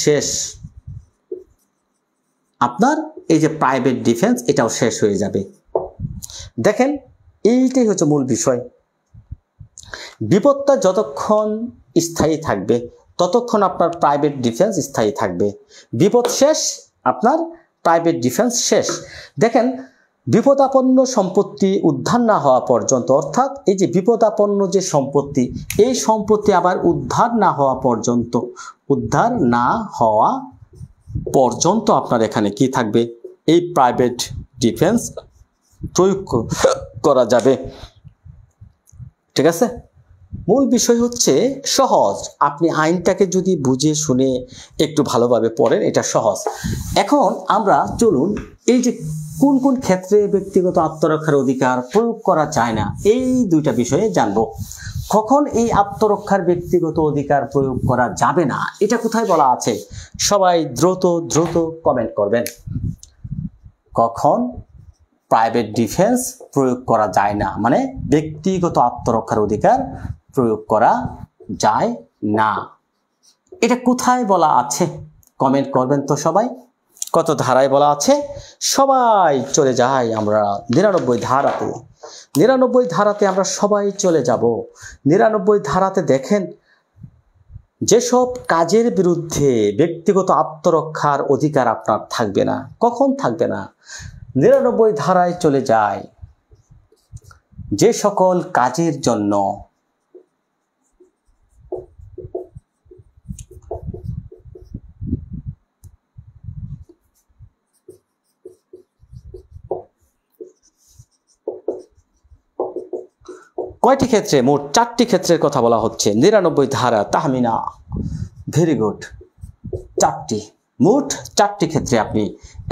শেষ, আপনার এই যে প্রাইভেট ডিফেন্স এটাও শেষ হয়ে যাবে। দেখেন, এইটাই হচ্ছে মূল বিষয়। বিপদটা যতক্ষণ স্থায়ী থাকবে ততক্ষণ আপনার প্রাইভেট ডিফেন্স স্থায়ী থাকবে। বিপদ শেষ, আপনার প্রাইভেট ডিফেন্স শেষ। দেখেন, বিপদাপন্ন সম্পত্তি উদ্ধার না হওয়া পর্যন্ত, অর্থাৎ এই যে বিপদাপন্ন যে সম্পত্তি, এই সম্পত্তি আবার উদ্ধার না হওয়া পর্যন্ত আপনার এখানে কি থাকবে? এই প্রাইভেট ডিফেন্স প্রয়োগ করা যাবে। ঠিক আছে, মূল বিষয় হচ্ছে সহজ। আপনি আইনটাকে যদি বুঝে শুনে একটু ভালোভাবে পড়েন, এটা সহজ। এখন আমরা চলুন, এই যে কোন কোন ক্ষেত্রে ব্যক্তিগত আত্মরক্ষার অধিকার প্রয়োগ করা যায় না, এই দুইটা বিষয়ে জানবো। কখন এই আত্মরক্ষার ব্যক্তিগত অধিকার প্রয়োগ করা যাবে না, এটা কোথায় বলা আছে? সবাই দ্রুত কমেন্ট করবেন। কখন প্রাইভেট ডিফেন্স প্রয়োগ করা যায় না, মানে ব্যক্তিগত আত্মরক্ষার অধিকার প্রয়োগ করা যায় না, এটা কোথায় বলা আছে? কমেন্ট করবেন তো সবাই। কত ধারায় বলা আছে? সবাই চলে যাই আমরা 99 ধারাতে। 99 ধারাতে আমরা সবাই চলে যাব। 99 ধারাতে দেখেন, যেসব কাজের বিরুদ্ধে ব্যক্তিগত আত্মরক্ষার অধিকার আপনার থাকবে না। কখন থাকবে না? 99 ধারায় চলে যায়। যে সকল কাজের জন্য কয়টি ক্ষেত্রে? মোট 4টি ক্ষেত্রের কথা বলা হচ্ছে 99 ধারা। Tahmina, very good. 4টি, মোট 4টি ক্ষেত্রে আপনি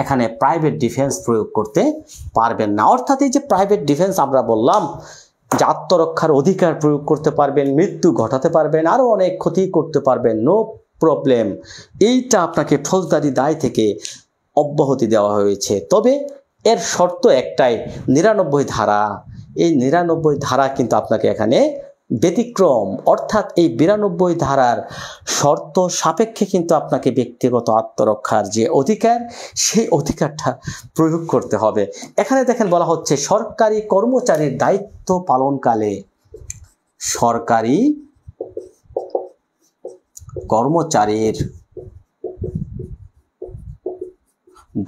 এখানে প্রাইভেট ডিফেন্স প্রয়োগ করতে পারবেন না। অর্থাৎ এই যে প্রাইভেট ডিফেন্স আমরা বললাম যে আত্মরক্ষার অধিকার প্রয়োগ করতে পারবেন, মৃত্যু ঘটাতে পারবেন, আরও অনেক ক্ষতি করতে পারবেন, নো প্রবলেম। এইটা আপনাকে ফৌজদারি দায় থেকে অব্যাহতি দেওয়া হয়েছে। তবে এর শর্ত একটাই, 99 ধারা। এই 99 ধারা কিন্তু আপনাকে এখানে ব্যতিক্রম, অর্থাৎ এই 92 ধারার শর্ত সাপেক্ষে কিন্তু আপনাকে ব্যক্তিগত আত্মরক্ষার যে অধিকার, সেই অধিকারটা প্রয়োগ করতে হবে। এখানে দেখেন বলা হচ্ছে, সরকারি কর্মচারীর দায়িত্ব পালনকালে, সরকারি কর্মচারীর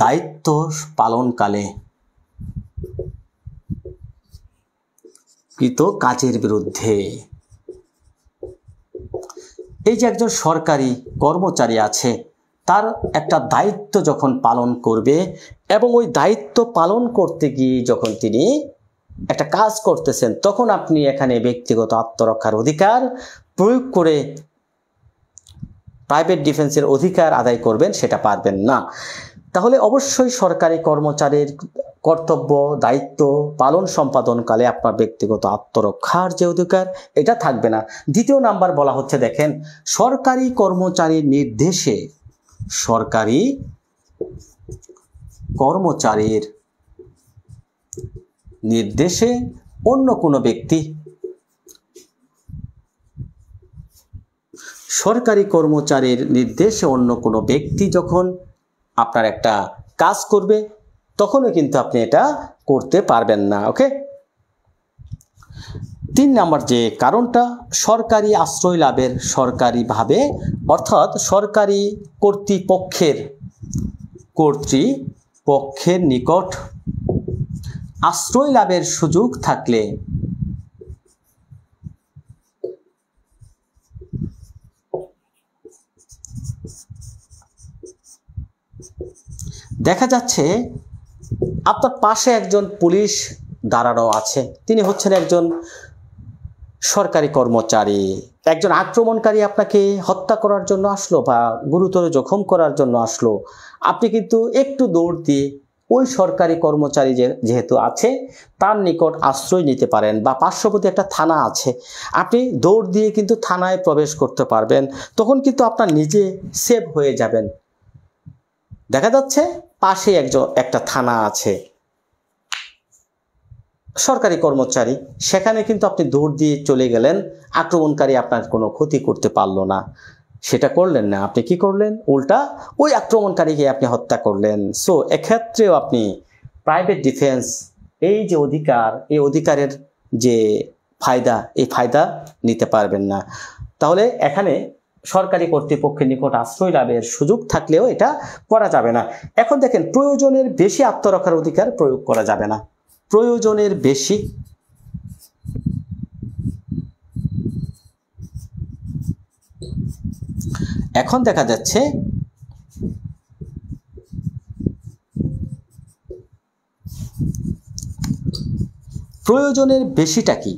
দায়িত্ব পালনকালে কৃত কাজের বিরুদ্ধে, এই যে একজন সরকারি কর্মচারী আছে, তার একটা দায়িত্ব যখন পালন করবে এবং ওই দায়িত্ব পালন করতে গিয়ে যখন তিনি একটা কাজ করতেছেন, তখন আপনি এখানে ব্যক্তিগত আত্মরক্ষার অধিকার প্রয়োগ করে প্রাইভেট ডিফেন্সের অধিকার আদায় করবেন, সেটা পারবেন না। তাহলে অবশ্যই সরকারি কর্মচারীর কর্তব্য দায়িত্ব পালন সম্পাদনকালে আপনার ব্যক্তিগত আত্মরক্ষার যে অধিকার, এটা থাকবে না। দ্বিতীয় নাম্বার বলা হচ্ছে, দেখেন, সরকারি কর্মচারীর নির্দেশে, সরকারি কর্মচারীর নির্দেশে অন্য কোনো ব্যক্তি, সরকারি কর্মচারীর নির্দেশে অন্য কোনো ব্যক্তি যখন আপনার একটা কাজ করবে, তখনও কিন্তু আপনি এটা করতে পারবেন না। ওকে, 3 নম্বর যে কারণটা, সরকারি আশ্রয় লাভের, সরকারিভাবে অর্থাৎ সরকারি কর্তৃপক্ষের নিকট আশ্রয় লাভের সুযোগ থাকলে দেখা যাচ্ছে আপনার পাশে একজন পুলিশ দাঁড়ানো আছে, তিনি হচ্ছেন একজন সরকারি কর্মচারী, একজন আক্রমণকারী আপনাকে হত্যা করার জন্য আসলো বা গুরুতর জখম করার জন্য আসলো, আপনি কিন্তু একটু দৌড় দিয়ে ওই সরকারি কর্মচারী যেহেতু আছে তার নিকট আশ্রয় নিতে পারেন, বা পার্শ্ববর্তী একটা থানা আছে, আপনি দৌড় দিয়ে কিন্তু থানায় প্রবেশ করতে পারবেন, তখন কিন্তু আপনার নিজে সেভ হয়ে যাবেন। দেখা যাচ্ছে পাশে একটা থানা আছে, সরকারি কর্মচারী, সেখানে কিন্তু আপনি দৌড় দিয়ে চলে গেলেন, আক্রমণকারী আপনার কোনো ক্ষতি করতে পারলো না, সেটা করলেন না, আপনি কি করলেন, উল্টা ওই আক্রমণকারীকে আপনি হত্যা করলেন। সো এক্ষেত্রেও আপনি প্রাইভেট ডিফেন্স এই যে অধিকার, এই অধিকারের যে ফায়দা, এই ফায়দা নিতে পারবেন না। তাহলে এখানে সরকারি কর্তৃপক্ষের নিকট আশ্রয় লাভের সুযোগ থাকলেও এটা করা যাবে না। এখন দেখেন, প্রয়োজনের বেশি আত্মরক্ষার অধিকার প্রয়োগ করা যাবে না। প্রয়োজনের বেশি, এখন দেখা যাচ্ছে প্রয়োজনের বেশিটা কি,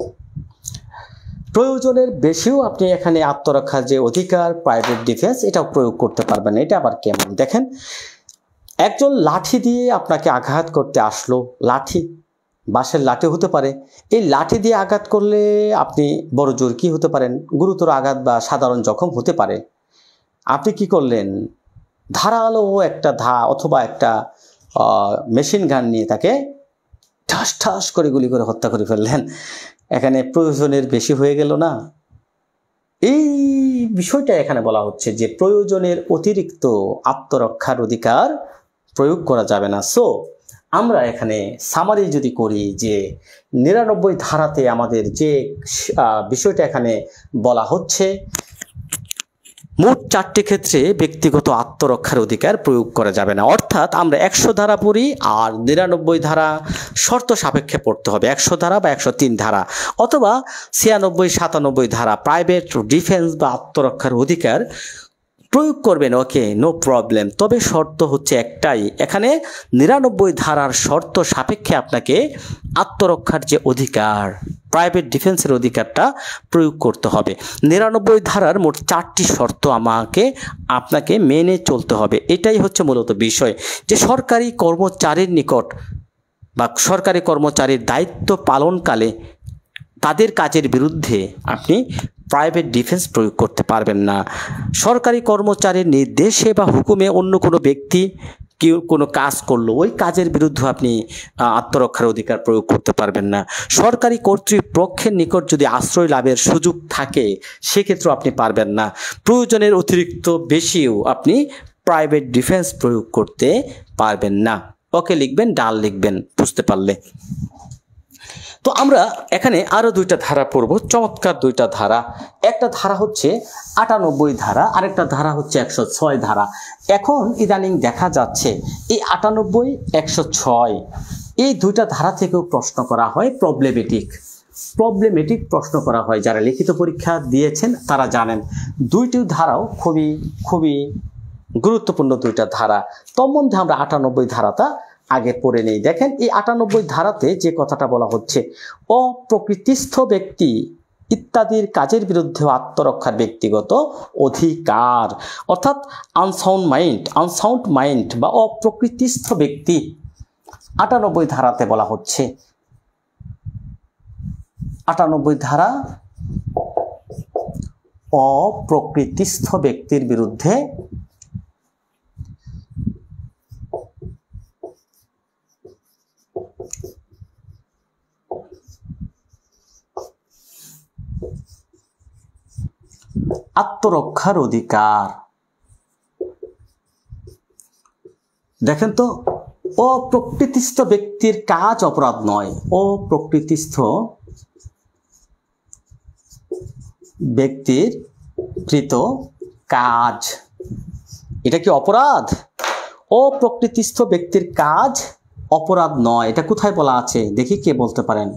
প্রয়োজনের বেশিও আপনি এখানে আত্মরক্ষার যে অধিকার, প্রাইভেট ডিফেন্স, এটাও প্রয়োগ করতে পারবেন। এটা আবার কেমন দেখেন, একজন লাঠি দিয়ে আপনাকে আঘাত করতে আসলো, লাঠি, বাঁশের লাঠি হতে পারে, এই লাঠি দিয়ে আঘাত করলে আপনি বড় জোর কি হতে পারেন, গুরুতর আঘাত বা সাধারণ জখম হতে পারে। আপনি কি করলেন, ধারালো একটা অথবা একটা মেশিন গান নিয়ে তাকে ঠাস ঠাস করে গুলি করে হত্যা করে ফেললেন। এখানে প্রয়োজনের বেশি হয়ে গেল না? এই বিষয়টা এখানে বলা হচ্ছে যে প্রয়োজনের অতিরিক্ত আত্মরক্ষার অধিকার প্রয়োগ করা যাবে না। সো আমরা এখানে সামারি যদি করি যে 99 ধারাতে আমাদের যে বিষয়টা এখানে বলা হচ্ছে, মোট 4টি ক্ষেত্রে ব্যক্তিগত আত্মরক্ষার অধিকার প্রয়োগ করা যাবে না। অর্থাৎ আমরা 100 ধারা পড়ি আর 99 ধারা শর্ত সাপেক্ষে পড়তে হবে, 100 ধারা বা 103 ধারা অথবা 96, 97 ধারা প্রাইভেট ডিফেন্স বা আত্মরক্ষার অধিকার প্রয়োগ করবেন। ওকে, নো প্রবলেম। তবে শর্ত হচ্ছে একটাই, এখানে 99 ধারার শর্ত সাপেক্ষে আপনাকে আত্মরক্ষার যে অধিকার, প্রাইভেট ডিফেন্সের অধিকারটা প্রয়োগ করতে হবে। 99 ধারার মোট 4টি শর্ত আপনাকে মেনে চলতে হবে। এটাই হচ্ছে মূলত বিষয়, যে সরকারি কর্মচারীর নিকট বা সরকারি কর্মচারীর দায়িত্ব পালনকালে তাদের কাজের বিরুদ্ধে আপনি প্রাইভেট ডিফেন্স প্রয়োগ করতে পারবেন না। সরকারি কর্মচারীর নির্দেশে বা হুকুমে অন্য কোনো ব্যক্তি কেউ কোনো কাজ করলো, ওই কাজের বিরুদ্ধে আপনি আত্মরক্ষার অধিকার প্রয়োগ করতে পারবেন না। সরকারি কর্তৃপক্ষের নিকট যদি আশ্রয় লাভের সুযোগ থাকে সেক্ষেত্রেও আপনি পারবেন না। প্রয়োজনের অতিরিক্ত বেশিও আপনি প্রাইভেট ডিফেন্স প্রয়োগ করতে পারবেন না। ওকে লিখবেন, ডাল লিখবেন, বুঝতে পারলে। তো আমরা এখানে আরো 2টা ধারা পড়ব, চমৎকার 2টা ধারা। একটা ধারা হচ্ছে 98 ধারা, আরেকটা ধারা হচ্ছে 106 ধারা। এখন ইদানিং দেখা যাচ্ছে এই 98, 106 এই 2টা ধারা থেকেও প্রশ্ন করা হয়, প্রবলেমেটিক প্রশ্ন করা হয়। যারা লিখিত পরীক্ষা দিয়েছেন তারা জানেন। 2টি ধারাও খুবই গুরুত্বপূর্ণ 2টা ধারা। তোর মধ্যে আমরা 98 ধারাটা আগে পড়ে নেই। দেখেন, এই 98 ধারাতে যে কথাটা বলা হচ্ছে, অপ্রকৃতিস্থ ব্যক্তি ইত্যাদির কাজের বিরুদ্ধে আত্মরক্ষার ব্যক্তিগত অধিকার, অর্থাৎ আনসাউন্ড মাইন্ড বা অপ্রকৃতিস্থ ব্যক্তি 98 ধারাতে বলা হচ্ছে। 98 ধারা অপ্রকৃতিস্থ ব্যক্তির বিরুদ্ধে আত্মরক্ষার অধিকার। দেখেন তো, অপ্রকৃতিস্থ ব্যক্তির কাজ অপরাধ নয়, অপ্রকৃতিস্থ ব্যক্তির কৃত কাজ, এটা কি অপরাধ? অপ্রকৃতিস্থ ব্যক্তির কাজ অপরাধ নয়। এটা কোথায় বলা আছে দেখি, কে বলতে পারেন?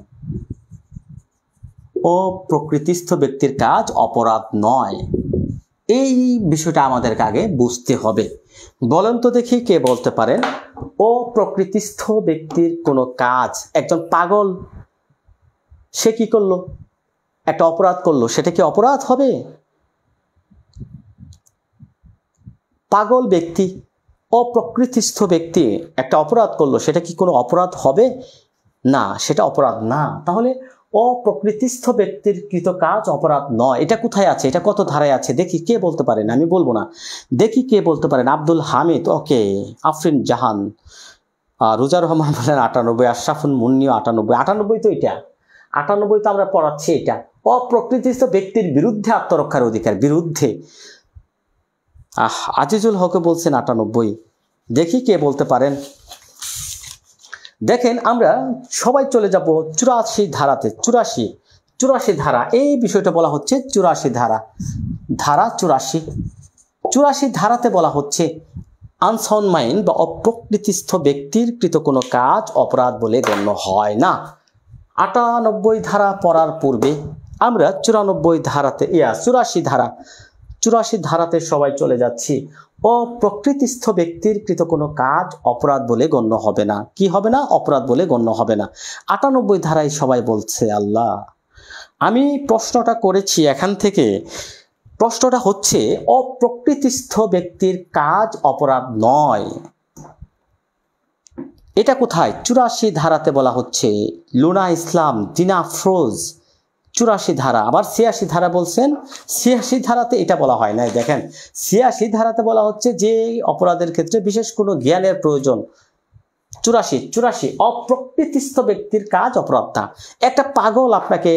অপ্রকৃতিস্থ ব্যক্তির কাজ অপরাধ নয়, এই বিষয়টা আমাদেরকে আগে বুঝতে হবে। বলেন তো দেখি, কে বলতে পারেন অপ্রকৃতিস্থ ব্যক্তির কোনো কাজ, একজন পাগল সে কি করলো, একটা অপরাধ করলো, সেটা কি অপরাধ হবে? পাগল ব্যক্তি, অপ্রকৃতিস্থ ব্যক্তি একটা অপরাধ করলো, সেটা কি কোনো অপরাধ হবে? না, সেটা অপরাধ না। তাহলে অপ্রকৃতিস্থ ব্যক্তির কৃত কাজ অপরাধ নয়, এটা কোথায় আছে, এটা কত ধারায় আছে দেখি, কে বলতে পারেন? আমি বলবো না, দেখি কে বলতে পারেন। আব্দুল হামিদ, ওকে। আফরিন জাহান, রোজার রহমান বলেন 98, আশরাফুল মুন্নিও 98, 98 তো এটা, 98 তো আমরা পড়াচ্ছি এটা। অপ্রকৃতিস্থ ব্যক্তির বিরুদ্ধে আত্মরক্ষার অধিকার, বিরুদ্ধে। আজিজুল হক বলছেন 98, দেখি কে বলতে পারেন। দেখেন আমরা সবাই চলে যাব 84 ধারাতে। 84 ধারা, এই বিষয়টা বলা হচ্ছে 84 ধারা, ধারা 84 ধারাতে বলা হচ্ছে আনসাউন্ড মাইন্ড বা অপ্রকৃতিস্থ ব্যক্তির কৃত কোনো কাজ অপরাধ বলে গণ্য হয় না। 98 ধারা পড়ার পূর্বে আমরা 84 ধারাতে 84 ধারাতে সবাই চলে যাচ্ছি। অপ্রকৃতিস্থ ব্যক্তির কৃত কোনো কাজ অপরাধ বলে গণ্য হবে না। কি হবে না? অপরাধ বলে গণ্য হবে না। 98 ধারায় সবাই বলছে। আল্লাহ, আমি প্রশ্নটা করেছি এখান থেকে, প্রশ্নটা হচ্ছে অপ্রকৃতিস্থ ব্যক্তির কাজ অপরাধ নয়, এটা কোথায়? 84 ধারাতে বলা হচ্ছে। লুনা ইসলাম, দিনা আফরোজ, 84 ধারা। আবার 86 ধারা বলছেন, 86 ধারাতে এটা বলা হয় না। দেখেন 86 ধারাতে বলা হচ্ছে যে অপরাধের ক্ষেত্রে বিশেষ কোনো জ্ঞানের প্রয়োজন। 84 অপ্রকৃতিস্থ ব্যক্তির কাজ অপরাধ না। একটা পাগল আপনাকে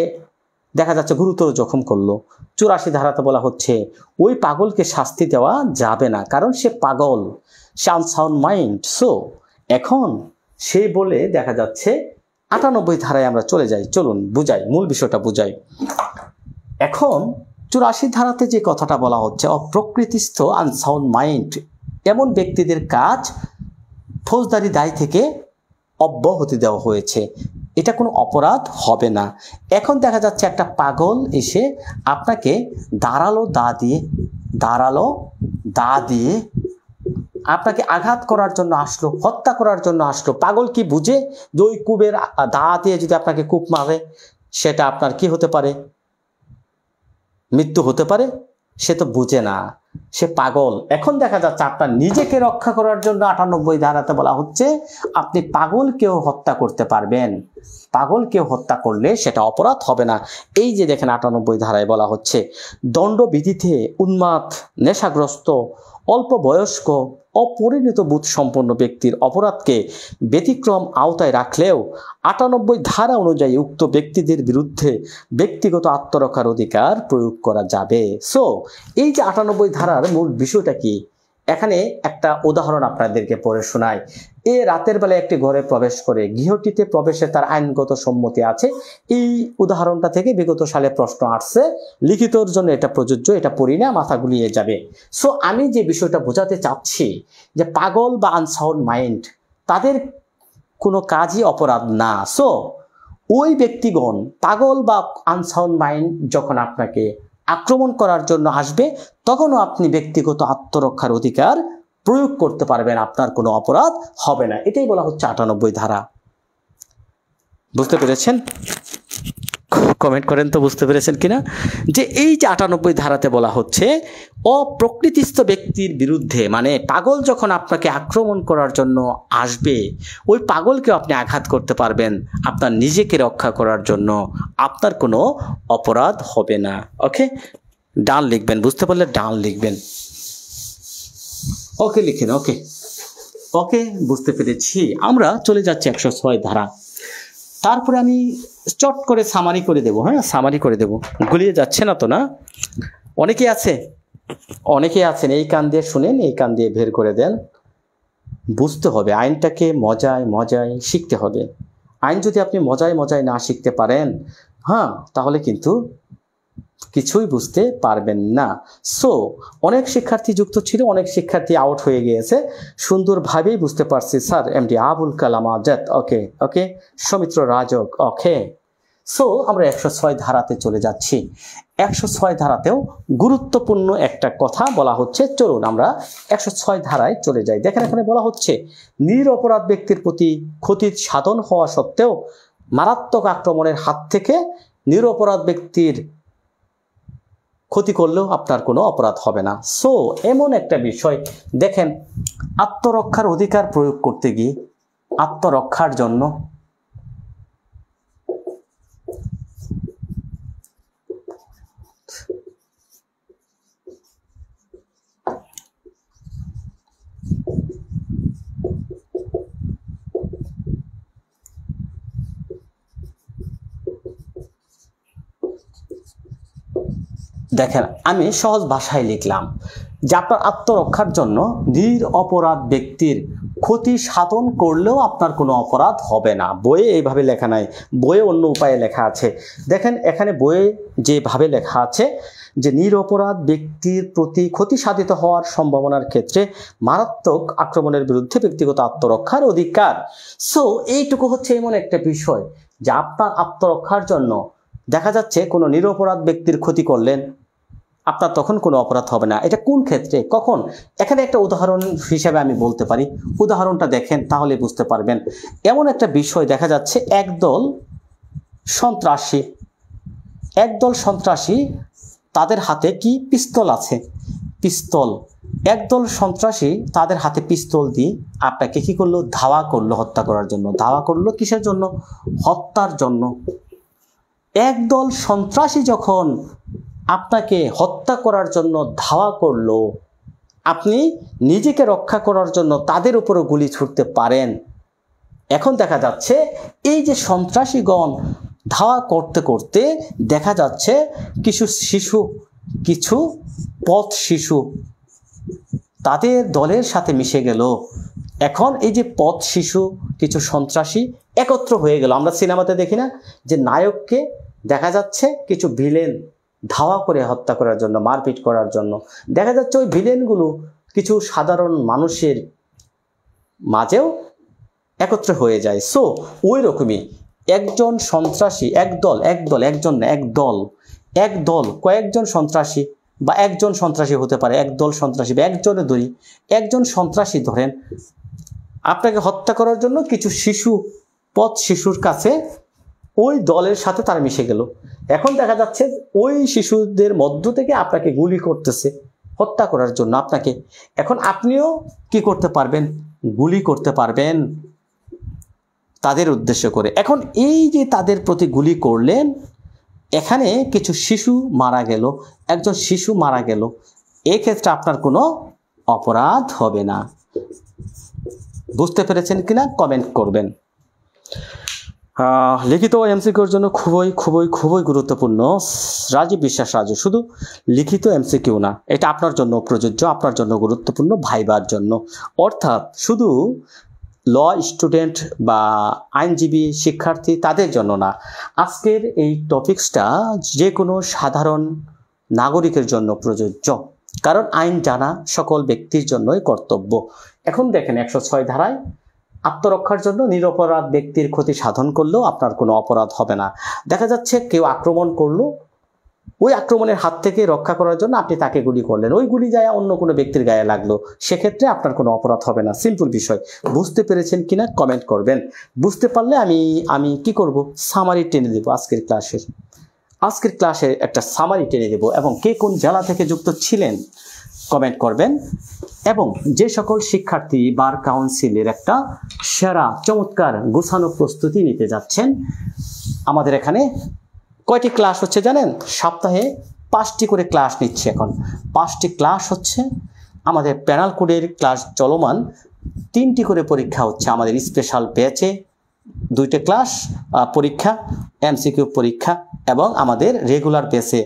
দেখা যাচ্ছে গুরুতর জখম করলো, 84 ধারাতে বলা হচ্ছে ওই পাগলকে শাস্তি দেওয়া যাবে না, কারণ সে পাগল, সে আনসাউন্ড মাইন্ড। সো এখন সে বলে দেখা যাচ্ছে 98 ধারায় আমরা চলে যাই। চলুন বুঝাই, মূল বিষয়টা বুঝাই। এখন 84 ধারাতে যে কথাটা বলা হচ্ছে অপ্রকৃতিস্থ আনসাউন্ড মাইন্ড এমন ব্যক্তিদের কাজ ফৌজদারি দায় থেকে অব্যাহতি দেওয়া হয়েছে, এটা কোনো অপরাধ হবে না। এখন দেখা যাচ্ছে একটা পাগল এসে আপনাকে ধারালো দা দিয়ে আপনাকে আঘাত করার জন্য আসলো, হত্যা করার জন্য আসলো। পাগল কি বুঝে যে ওই কূপের দা দিয়ে যদি আপনাকে কূপ মারে সেটা আপনার কি হতে পারে? মৃত্যু হতে পারে? সে তো বুঝে না, সে পাগল। এখন দেখা যাচ্ছে আপনার নিজেকে রক্ষা করার জন্য 98 ধারাতে বলা হচ্ছে আপনি পাগলকেও হত্যা করতে পারবেন, পাগলকেও হত্যা করলে সেটা অপরাধ হবে না। এই যে দেখেন 98 ধারায় বলা হচ্ছে দণ্ডবিধিতে উন্মাদ, নেশাগ্রস্ত, অল্প বয়স্ক, অপরিণত বোধ সম্পন্ন ব্যক্তির অপরাধকে ব্যতিক্রম আওতায় রাখলেও 98 ধারা অনুযায়ী উক্ত ব্যক্তিদের বিরুদ্ধে ব্যক্তিগত আত্মরক্ষার অধিকার প্রয়োগ করা যাবে। সো এই যে 98 ধারার মূল বিষয়টা কি, এখানে একটা উদাহরণ আপনাদেরকে পড়ে শোনাই। এ রাতের বেলা একটি ঘরে প্রবেশ করে, গৃহটিতে প্রবেশে তার আইনগত সম্মতি আছে। এই উদাহরণটা থেকে বিগত সালে প্রশ্ন আসছে, লিখিতর জন্য এটা প্রযোজ্য, এটা পড়ি না, মাথা গুলিয়ে যাবে। সো আমি যে বিষয়টা বোঝাতে চাচ্ছি যে পাগল বা আনসাউন্ড মাইন্ড তাদের কোনো কাজই অপরাধ না। সো ওই ব্যক্তিগণ পাগল বা আনসাউন্ড মাইন্ড যখন আপনাকে আক্রমণ করার জন্য আসবে তখনও আপনি ব্যক্তিগত আত্মরক্ষার অধিকার প্রয়োগ করতে পারবেন, আপনার কোনো অপরাধ হবে না। এটাই বলা হচ্ছে 98 ধারা। বুঝতে পেরেছেন? কমেন্ট করেন তো বুঝতে পেরেছেন কিনা, যে এই যে 98 ধারাতে বলা হচ্ছে অপ্রকৃতিস্থ ব্যক্তির বিরুদ্ধে, মানে পাগল যখন আপনাকে আক্রমণ করার জন্য আসবে ওই পাগলকে আপনি আঘাত করতে পারবেন, আপনার নিজেকে রক্ষা করার জন্য আপনার কোনো অপরাধ হবে না। ওকে, ডান লিখবেন, বুঝতে পারলে ডান লিখবেন। ওকে লিখেন, ওকে ওকে বুঝতে পেরেছি। আমরা চলে যাচ্ছি 106 ধারা। তারপরে আমি চট করে সামারি করে দেব। হ্যাঁ, সামারি করে দেব, গুলিয়ে যাচ্ছে না তো? না, অনেকে আছেন এই কান দিয়ে শুনেন, এই কান দিয়ে বের করে দেন। বুঝতে হবে আইনটাকে মজায় শিখতে হবে। আইন যদি আপনি মজায় না শিখতে পারেন, হ্যাঁ, তাহলে কিন্তু কিছুই বুঝতে পারবেন না। সো অনেক শিক্ষার্থী যুক্ত ছিল, অনেক শিক্ষার্থী আউট হয়ে গিয়েছে, সুন্দরভাবেই বুঝতে পারছি স্যার এমডি আবুল কালাম আজাদ, ওকে ওকে, সৌমিত্র রাজক, ওকে। সো আমরা 106 ধারাতে চলে যাচ্ছি। 106 ধারাতেও গুরুত্বপূর্ণ একটা কথা বলা হচ্ছে, চলুন আমরা 106 ধারায় চলে যাই। দেখেন এখানে বলা হচ্ছে নিরপরাধ ব্যক্তির প্রতি ক্ষতি সাধন হওয়া সত্ত্বেও মারাত্মক আক্রমণের হাত থেকে নিরপরাধ ব্যক্তির ক্ষতি করলেও আপনার কোনো অপরাধ হবে না। সো এমন একটা বিষয়, দেখেন আত্মরক্ষার অধিকার প্রয়োগ করতে গিয়ে আত্মরক্ষার জন্য দেখেন আমি সহজ ভাষায় লিখলাম যে আপনার আত্মরক্ষার জন্য নিরপরাধ ব্যক্তির ক্ষতি সাধন করলেও আপনার কোনো অপরাধ হবে না। বইয়ে এইভাবে লেখা নাই, বইয়ে অন্য উপায়ে লেখা আছে। দেখেন এখানে বইয়ে যেভাবে লেখা আছে যে নিরপরাধ ব্যক্তির প্রতি ক্ষতি সাধিত হওয়ার সম্ভাবনার ক্ষেত্রে মারাত্মক আক্রমণের বিরুদ্ধে ব্যক্তিগত আত্মরক্ষার অধিকার। সো এইটুকু হচ্ছে এমন একটা বিষয় যে আপনার আত্মরক্ষার জন্য দেখা যাচ্ছে কোনো নিরপরাধ ব্যক্তির ক্ষতি করলেন, আপনার তখন কোনো অপরাধ হবে না। এটা কোন ক্ষেত্রে, কখন? এখানে একটা উদাহরণ হিসেবে আমি বলতে পারি, উদাহরণটা দেখেন তাহলে বুঝতে পারবেন। এমন একটা বিষয় দেখা যাচ্ছে একদল সন্ত্রাসী তাদের হাতে কি পিস্তল আছে, পিস্তল। একদল সন্ত্রাসী তাদের হাতে পিস্তল দিয়ে আপনাকে কি করলো, ধাওয়া করলো হত্যা করার জন্য। ধাওয়া করলো কিসের জন্য? হত্যার জন্য। একদল সন্ত্রাসী যখন আপনাকে হত্যা করার জন্য ধাওয়া করলো, আপনি নিজেকে রক্ষা করার জন্য তাদের উপরে গুলি ছুড়তে পারেন। এখন দেখা যাচ্ছে এই যে সন্ত্রাসীগণ ধাওয়া করতে করতে দেখা যাচ্ছে কিছু পথ শিশু তাদের দলের সাথে মিশে গেল। এখন এই যে পথ শিশু কিছু সন্ত্রাসী একত্র হয়ে গেল। আমরা সিনেমাতে দেখি না যে নায়ককে দেখা যাচ্ছে কিছু ভিলেন ধাওয়া করে হত্যা করার জন্য, মারপিট করার জন্য। দেখা যাচ্ছে ওই ভিলেনগুলো কিছু সাধারণ মানুষের মাঝেও একত্র হয়ে যায়। সো ওই রকমই একজন সন্ত্রাসী, একদল কয়েকজন সন্ত্রাসী বা একজন সন্ত্রাসী হতে পারে, একদল সন্ত্রাসী বা একজনের ধরি, একজন সন্ত্রাসী ধরেন আপনাকে হত্যা করার জন্য কিছু পথ শিশুর কাছে ওই দলের সাথে তারা মিশে গেল। এখন দেখা যাচ্ছে ওই শিশুদের মধ্য থেকে আপনাকে গুলি করতেছে হত্যা করার জন্য আপনাকে। এখন আপনিও কি করতে পারবেন? গুলি করতে পারবেন তাদের উদ্দেশ্য করে। এখন এই যে তাদের প্রতি গুলি করলেন, এখানে কিছু শিশু মারা গেল, একজন শিশু মারা গেল, এক্ষেত্রে আপনার কোনো অপরাধ হবে না। বুঝতে পেরেছেন কিনা কমেন্ট করবেন। লিখিত এমসিকিউর জন্য খুবই খুবই খুবই গুরুত্বপূর্ণ। রাজীব বিশ্বাস রাজু, শুধু লিখিত এমসিকিউ না, এটা আপনার জন্য প্রযোজ্য, আপনার জন্য গুরুত্বপূর্ণ, ভাইবার জন্য। অর্থাৎ শুধু ল স্টুডেন্ট বা আইনজীবী শিক্ষার্থী তাদের জন্য না, আজকের এই টপিকসটা যে কোনো সাধারণ নাগরিকের জন্য প্রযোজ্য, কারণ আইন জানা সকল ব্যক্তির জন্যই কর্তব্য। এখন দেখেন 106 ধারায় আত্মরক্ষার জন্য নিরপরাধ ব্যক্তির ক্ষতি সাধন করলেও আপনার কোনো অপরাধ হবে না। দেখা যাচ্ছে কেউ আক্রমণ করলো, ওই আক্রমণের হাত থেকে রক্ষা করার জন্য আপনি তাকে গুলি করলেন, ওই গুলি যায় অন্য কোনো ব্যক্তির গায়ে লাগলো, সেক্ষেত্রে আপনার কোনো অপরাধ হবে না। সিম্পল বিষয়। বুঝতে পেরেছেন কিনা কমেন্ট করবেন। বুঝতে পারলে আমি কি করব, সামারি টেনে দেবো আজকের ক্লাসে একটা সামারি টেনে দেবো, এবং কে কোন জেলা থেকে যুক্ত ছিলেন কমেন্ট করবেন। এবং যে সকল শিক্ষার্থী বার কাউন্সিলের একটা সেরা চমৎকার গোছানো প্রস্তুতি নিতে যাচ্ছেন, আমাদের এখানে কয়টি ক্লাস হচ্ছে জানেন? সপ্তাহে 5টি করে ক্লাস নিচ্ছে। এখন 5টি ক্লাস হচ্ছে, আমাদের প্যানেল কোডের ক্লাস চলমান, 3টি করে পরীক্ষা হচ্ছে আমাদের স্পেশাল ব্যাচে, 2টি ক্লাস পরীক্ষা, এমসিকিউ পরীক্ষা, এবং আমাদের রেগুলার বেসে,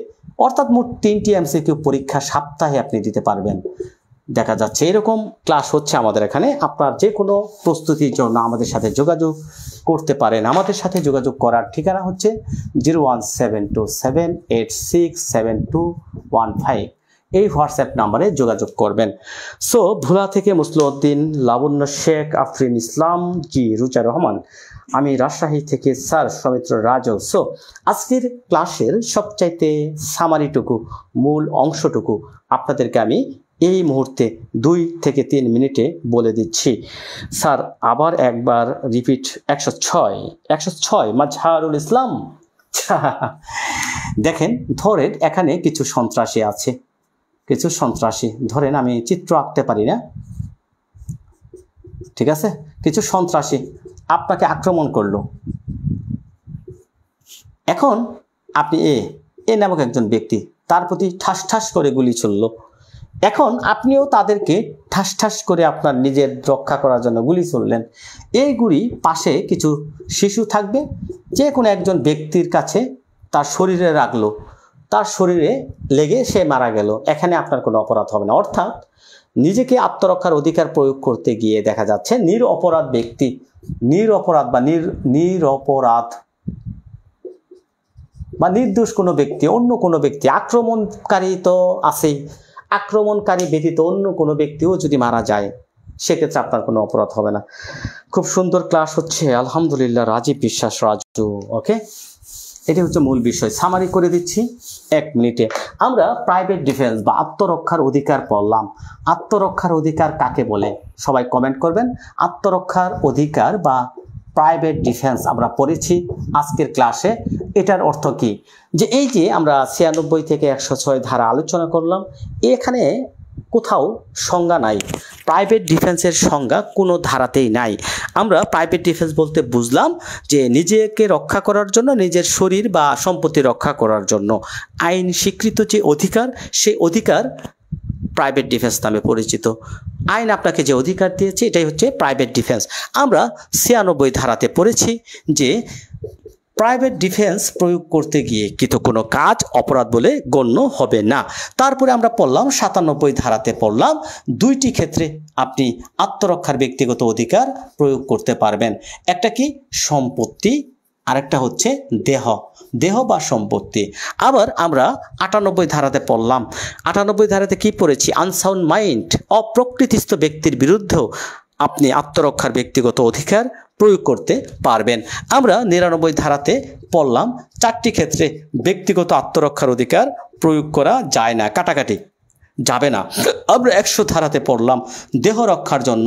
অর্থাৎ মোট 3টি এমসিকিউ পরীক্ষা সপ্তাহে আপনি দিতে পারবেন। দেখা যাচ্ছে। এরকম ক্লাস হচ্ছে আমাদের এখানে। আপনার যে কোনো প্রস্তুতির জন্য আমাদের সাথে যোগাযোগ করতে পারেন। আমাদের সাথে যোগাযোগ করার ঠিকানা হচ্ছে 01727867215। এই হোয়াটসঅ্যাপ নাম্বারে যোগাযোগ করবেন। সো ভোলা থেকে মুসলিউদ্দিন, লাবণ্য শেখ, আফরিন ইসলাম, জি রুচা রহমান, আমি রাজশাহী থেকে স্যার সৌমিত্র রাজু। সো আজকের ক্লাসের সবচাইতে সামারিটুকু, মূল অংশটুকু আপনাদেরকে আমি এই মুহূর্তে 2 থেকে 3 মিনিটে বলে দিচ্ছি। স্যার আবার একবার রিপিট। 106 মাজহারুল ইসলাম। দেখেন, ধরেন এখানে কিছু সন্ত্রাসী আছে, কিছু সন্ত্রাসী ধরেন, আমি চিত্র আঁকতে পারি না, ঠিক আছে? কিছু সন্ত্রাসী আপনাকে আক্রমণ করলো। এখন আপনি এ নামক একজন ব্যক্তি, তার প্রতি ঠাস ঠাস করে গুলি চলল। এখন আপনিও তাদেরকে ঠাস ঠাস করে আপনার নিজের রক্ষা করার জন্য গুলি চললেন। এই গুলি পাশে কিছু শিশু থাকবে, যে কোনো একজন ব্যক্তির কাছে তার শরীরে রাখলো, তার শরীরে লেগে সে মারা গেল। এখানে আপনার কোনো অপরাধ হবে না। অর্থাৎ নিজেকে আত্মরক্ষার অধিকার প্রয়োগ করতে গিয়ে দেখা যাচ্ছে নিরপরাধ ব্যক্তি, নিরপরাধ বা নির্দোষ কোনো ব্যক্তি, অন্য কোনো ব্যক্তি, আক্রমণকারী তো আছেই, আক্রমণকারী ব্যতীত অন্য কোনো ব্যক্তিও যদি মারা যায়, সেক্ষেত্রে আপনার কোনো অপরাধ হবে না। খুব সুন্দর ক্লাস হচ্ছে, আলহামদুলিল্লাহ। রাজীব বিশ্বাস, রাজু। ওকে, এটি হচ্ছে মূল বিষয়। সামারি করে দিচ্ছি 1 মিনিটে। আমরা প্রাইভেট ডিফেন্স বা আত্মরক্ষার অধিকার পড়লাম। আত্মরক্ষার অধিকার কাকে বলে? সবাই কমেন্ট করবেন। আত্মরক্ষার অধিকার বা প্রাইভেট ডিফেন্স আমরা পড়েছি আজকের ক্লাসে। এটার অর্থ কি? যে এই যে আমরা 96 থেকে 106 ধারা আলোচনা করলাম, এখানে কোথাও সংজ্ঞা নাই। প্রাইভেট ডিফেন্সের সংজ্ঞা কোনো ধারাতেই নাই। আমরা প্রাইভেট ডিফেন্স বলতে বুঝলাম যে নিজেকে রক্ষা করার জন্য, নিজের শরীর বা সম্পত্তি রক্ষা করার জন্য আইন স্বীকৃত যে অধিকার, সেই অধিকার প্রাইভেট ডিফেন্স নামে পরিচিত। আইন আপনাকে যে অধিকার দিয়েছে, এটাই হচ্ছে প্রাইভেট ডিফেন্স। আমরা 96 ধারাতে পড়েছি যে প্রাইভেট ডিফেন্স প্রয়োগ করতে গিয়ে কিন্তু কোনো কাজ অপরাধ বলে গণ্য হবে না। তারপরে আমরা পড়লাম 97 ধারাতে পড়লাম 2টি ক্ষেত্রে আপনি আত্মরক্ষার ব্যক্তিগত অধিকার প্রয়োগ করতে পারবেন। একটা কি? সম্পত্তি, আরেকটা হচ্ছে দেহ বা সম্পত্তি। আবার আমরা 98 ধারাতে পড়লাম। 98 ধারাতে কি পড়েছি? আনসাউন্ড মাইন্ড, অপ্রকৃতিস্থ ব্যক্তির বিরুদ্ধেও আপনি আত্মরক্ষার ব্যক্তিগত অধিকার প্রয়োগ করতে পারবেন। আমরা 99 ধারাতে পড়লাম 4টি ক্ষেত্রে ব্যক্তিগত আত্মরক্ষার অধিকার প্রয়োগ করা যায় না, কাটাকাটি যাবে না। আমরা 100 ধারাতে পড়লাম দেহ রক্ষার জন্য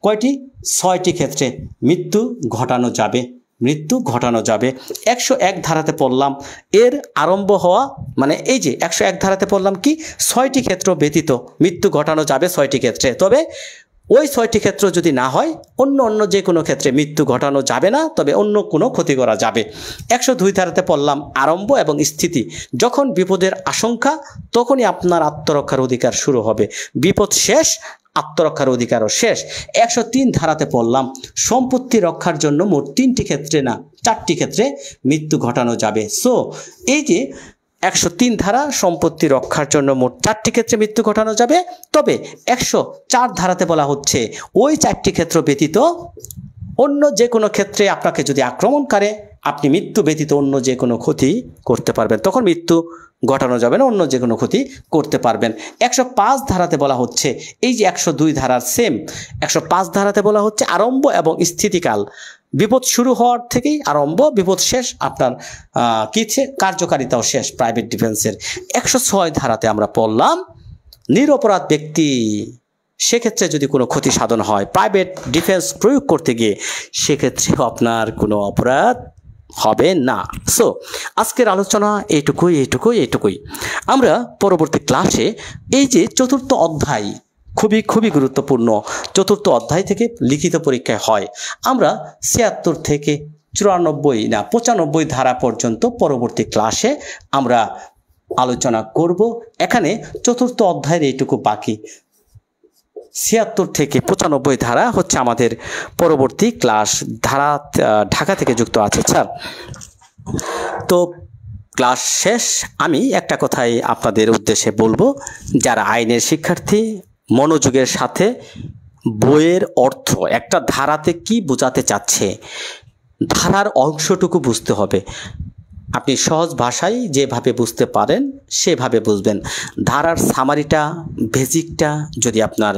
কয়টি? 6টি ক্ষেত্রে মৃত্যু ঘটানো যাবে। 101 ধারাতে পড়লাম এর আরম্ভ হওয়া, মানে এই যে 101 ধারাতে পড়লাম কি? 6টি ক্ষেত্র ব্যতীত মৃত্যু ঘটানো যাবে 6টি ক্ষেত্রে। তবে ওই 6টি ক্ষেত্র যদি না হয়, অন্য যে কোনো ক্ষেত্রে মৃত্যু ঘটানো যাবে না, তবে অন্য কোনো ক্ষতি করা যাবে। 102 ধারাতে পড়লাম আরম্ভ এবং স্থিতি, যখন বিপদের আশঙ্কা তখনই আপনার আত্মরক্ষার অধিকার শুরু হবে, বিপদ শেষ আত্মরক্ষার অধিকারও শেষ। 103 ধারাতে পড়লাম সম্পত্তি রক্ষার জন্য মোট 3টি ক্ষেত্রে না 4টি ক্ষেত্রে মৃত্যু ঘটানো যাবে। সো এই যে 103 ধারা সম্পত্তি রক্ষার জন্য মোট 4টি ক্ষেত্রে মৃত্যু ঘটানো যাবে। তবে 104 ধারাতে বলা হচ্ছে ওই 4টি ক্ষেত্র ব্যতীত অন্য যে কোনো ক্ষেত্রে আপনাকে যদি আক্রমণ করে, আপনি মৃত্যু ব্যতীত অন্য যে কোনো ক্ষতি করতে পারবেন, তখন মৃত্যু ঘটানো যাবে না, অন্য যে কোনো ক্ষতি করতে পারবেন। 105 ধারাতে বলা হচ্ছে এই যে 102 ধারার সেম, 105 ধারাতে বলা হচ্ছে আরম্ভ এবং স্থিতিকাল, বিপদ শুরু হওয়ার থেকেই আরম্ভ, বিপদ শেষ আপনার কার্যকারিতাও শেষ প্রাইভেট ডিফেন্সের। 106 ধারাতে আমরা পড়লাম নিরপরাধ ব্যক্তি, সেক্ষেত্রে যদি কোনো ক্ষতি সাধন হয় প্রাইভেট ডিফেন্স প্রয়োগ করতে গিয়ে, সেক্ষেত্রেও আপনার কোনো অপরাধ হবে না। সো আজকের আলোচনা এইটুকুই। আমরা পরবর্তী ক্লাসে এই যে 4র্থ অধ্যায় খুবই গুরুত্বপূর্ণ, 4র্থ অধ্যায় থেকে লিখিত পরীক্ষায় হয়। আমরা 76 থেকে 95 ধারা পর্যন্ত পরবর্তী ক্লাসে আমরা আলোচনা করব। এখানে 4র্থ অধ্যায়ের এইটুকু বাকি। 76 থেকে 95 ধারা হচ্ছে আমাদের পরবর্তী ক্লাস। ধারা ঢাকা থেকে যুক্ত আছে স্যার। তো ক্লাস শেষ। আমি একটা কথাই আপনাদের উদ্দেশ্যে বলবো, যারা আইনের শিক্ষার্থী মনোযোগের সাথে বইয়ের অর্থ, একটা ধারাতে কি বোঝাতে চাচ্ছে, ধারার অংশটুকু বুঝতে হবে। আপনি সহজ ভাষায় যেভাবে বুঝতে পারেন সেভাবে বুঝবেন। ধারার সামারিটা, বেসিকটা যদি আপনার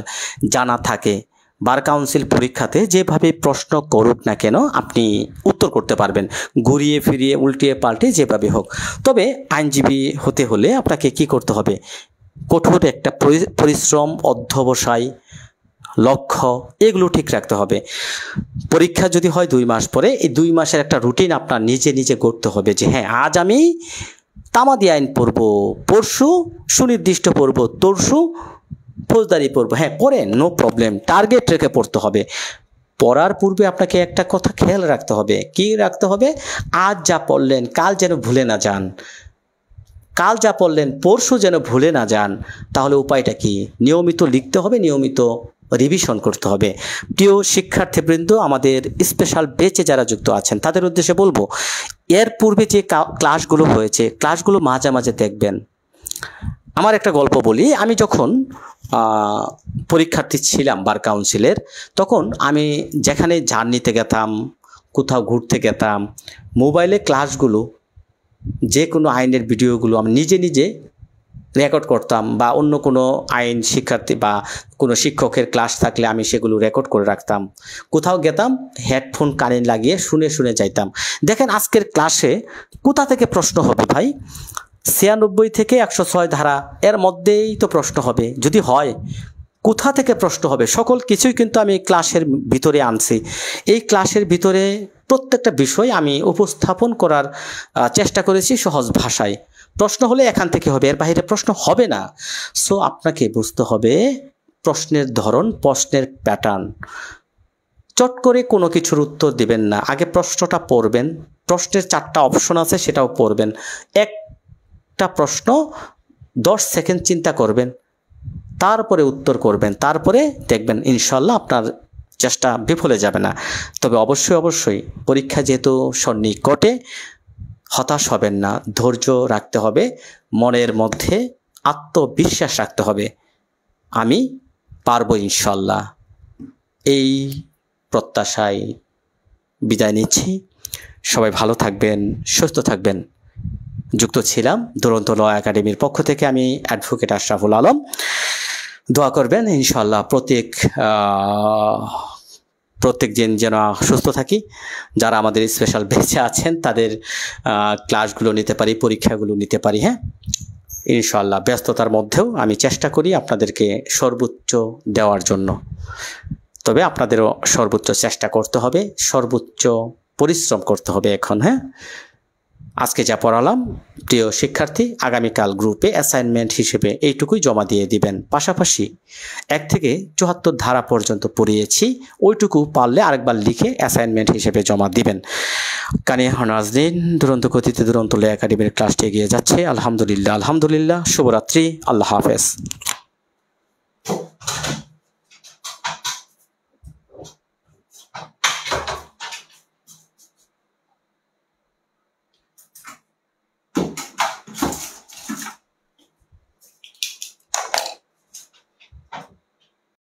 জানা থাকে, বার কাউন্সিল পরীক্ষাতে যেভাবে প্রশ্ন করুক না কেন আপনি উত্তর করতে পারবেন, ঘুরিয়ে ফিরিয়ে উল্টিয়ে পাল্টে যেভাবে হোক। তবে আইনজীবী হতে হলে আপনাকে কি করতে হবে? কঠোর একটা পরিশ্রম, অধ্যবসায়, লক্ষ্য এগুলো ঠিক রাখতে হবে। পরীক্ষা যদি হয় 2 মাস পরে, এই 2 মাসের একটা রুটিন আপনার নিজে নিজে করতে হবে যে হ্যাঁ আজ আমি তামাদি আইন পড়ব, পরশু সুনির্দিষ্ট পড়ব, তরশু ফৌজদারি পড়ব। হ্যাঁ পড়েন, নো প্রবলেম, টার্গেট রেখে পড়তে হবে। পড়ার পূর্বে আপনাকে একটা কথা খেয়াল রাখতে হবে। কি রাখতে হবে? আজ যা পড়লেন কাল যেন ভুলে না যান, কাল যা পড়লেন পরশু যেন ভুলে না যান। তাহলে উপায়টা কি? নিয়মিত লিখতে হবে, নিয়মিত রিভিশন করতে হবে। প্রিয় শিক্ষার্থীবৃন্দ, আমাদের স্পেশাল ব্যাচে যারা যুক্ত আছেন তাদের উদ্দেশ্যে বলবো, এর পূর্বে যে ক্লাসগুলো হয়েছে ক্লাসগুলো মাঝে মাঝে দেখবেন। আমার একটা গল্প বলি। আমি যখন পরীক্ষার্থী ছিলাম বার কাউন্সিলের, তখন আমি যেখানে জার্নিতে গেতাম, কোথাও ঘুরতে গেতাম, মোবাইলে ক্লাসগুলো, যে কোনো আইনের ভিডিওগুলো আমি নিজে নিজে রেকর্ড করতাম, বা অন্য কোনো আইন শিক্ষার্থী বা কোনো শিক্ষকের ক্লাস থাকলে আমি সেগুলো রেকর্ড করে রাখতাম। কোথাও গেতাম, হেডফোন কানে লাগিয়ে শুনে শুনে যাইতাম। দেখেন আজকের ক্লাসে কোথা থেকে প্রশ্ন হবে ভাই? 96 থেকে 106 ধারা এর মধ্যেই তো প্রশ্ন হবে। যদি হয় কোথা থেকে প্রশ্ন হবে সকল কিছুই কিন্তু আমি ক্লাসের ভিতরে আনছি। এই ক্লাসের ভিতরে প্রত্যেকটা বিষয় আমি উপস্থাপন করার চেষ্টা করেছি সহজ ভাষায়। প্রশ্ন হলে এখান থেকে হবে, এর বাইরে প্রশ্ন হবে না। সো আপনাকে বুঝতে হবে প্রশ্নের ধরন, প্রশ্নের প্যাটার্ন। চট করে কোনো কিছুর উত্তর দিবেন না, আগে প্রশ্নটা পড়বেন। প্রশ্নের 4টা অপশন আছে, সেটাও পড়বেন। একটা প্রশ্ন 10 সেকেন্ড চিন্তা করবেন, তারপরে উত্তর করবেন, তারপরে দেখবেন ইনশাল্লাহ আপনার চেষ্টা বিফলে যাবে না। তবে অবশ্যই অবশ্যই পরীক্ষা যেহেতু সন্নিকটে, হতাশ হবেন না, ধৈর্য রাখতে হবে, মনের মধ্যে আত্মবিশ্বাস রাখতে হবে, আমি পারবো ইনশাল্লাহ। এই প্রত্যাশায় বিদায় নিচ্ছি। সবাই ভালো থাকবেন, সুস্থ থাকবেন। যুক্ত ছিলাম দুরন্ত ল একাডেমির পক্ষ থেকে আমি অ্যাডভোকেট আশরাফুল আলম। দোয়া করবেন ইনশাল্লাহ প্রত্যেক দিন যেন সুস্থ থাকি। যারা আমাদের স্পেশাল ব্যাচে আছেন তাদের ক্লাসগুলো নিতে পারি, পরীক্ষাগুলো নিতে পারি। হ্যাঁ ইনশাল্লাহ ব্যস্ততার মধ্যেও আমি চেষ্টা করি আপনাদেরকে সর্বোচ্চ দেওয়ার জন্য। তবে আপনাদেরও সর্বোচ্চ চেষ্টা করতে হবে, সর্বোচ্চ পরিশ্রম করতে হবে এখন। হ্যাঁ আজকে যা পড়ালাম প্রিয় শিক্ষার্থী, আগামীকাল গ্রুপে অ্যাসাইনমেন্ট হিসেবে এইটুকুই জমা দিয়ে দিবেন। পাশাপাশি 1 থেকে 74 ধারা পর্যন্ত পড়িয়েছি, ওইটুকু পারলে আরেকবার লিখে অ্যাসাইনমেন্ট হিসেবে জমা দিবেন। কানিয়া নাজনীন, দুরন্ত গতিতে দুরন্ত ল একাডেমির ক্লাসটি এগিয়ে যাচ্ছে। আলহামদুলিল্লাহ, আলহামদুলিল্লাহ। শুভরাত্রি, আল্লাহ হাফেজ।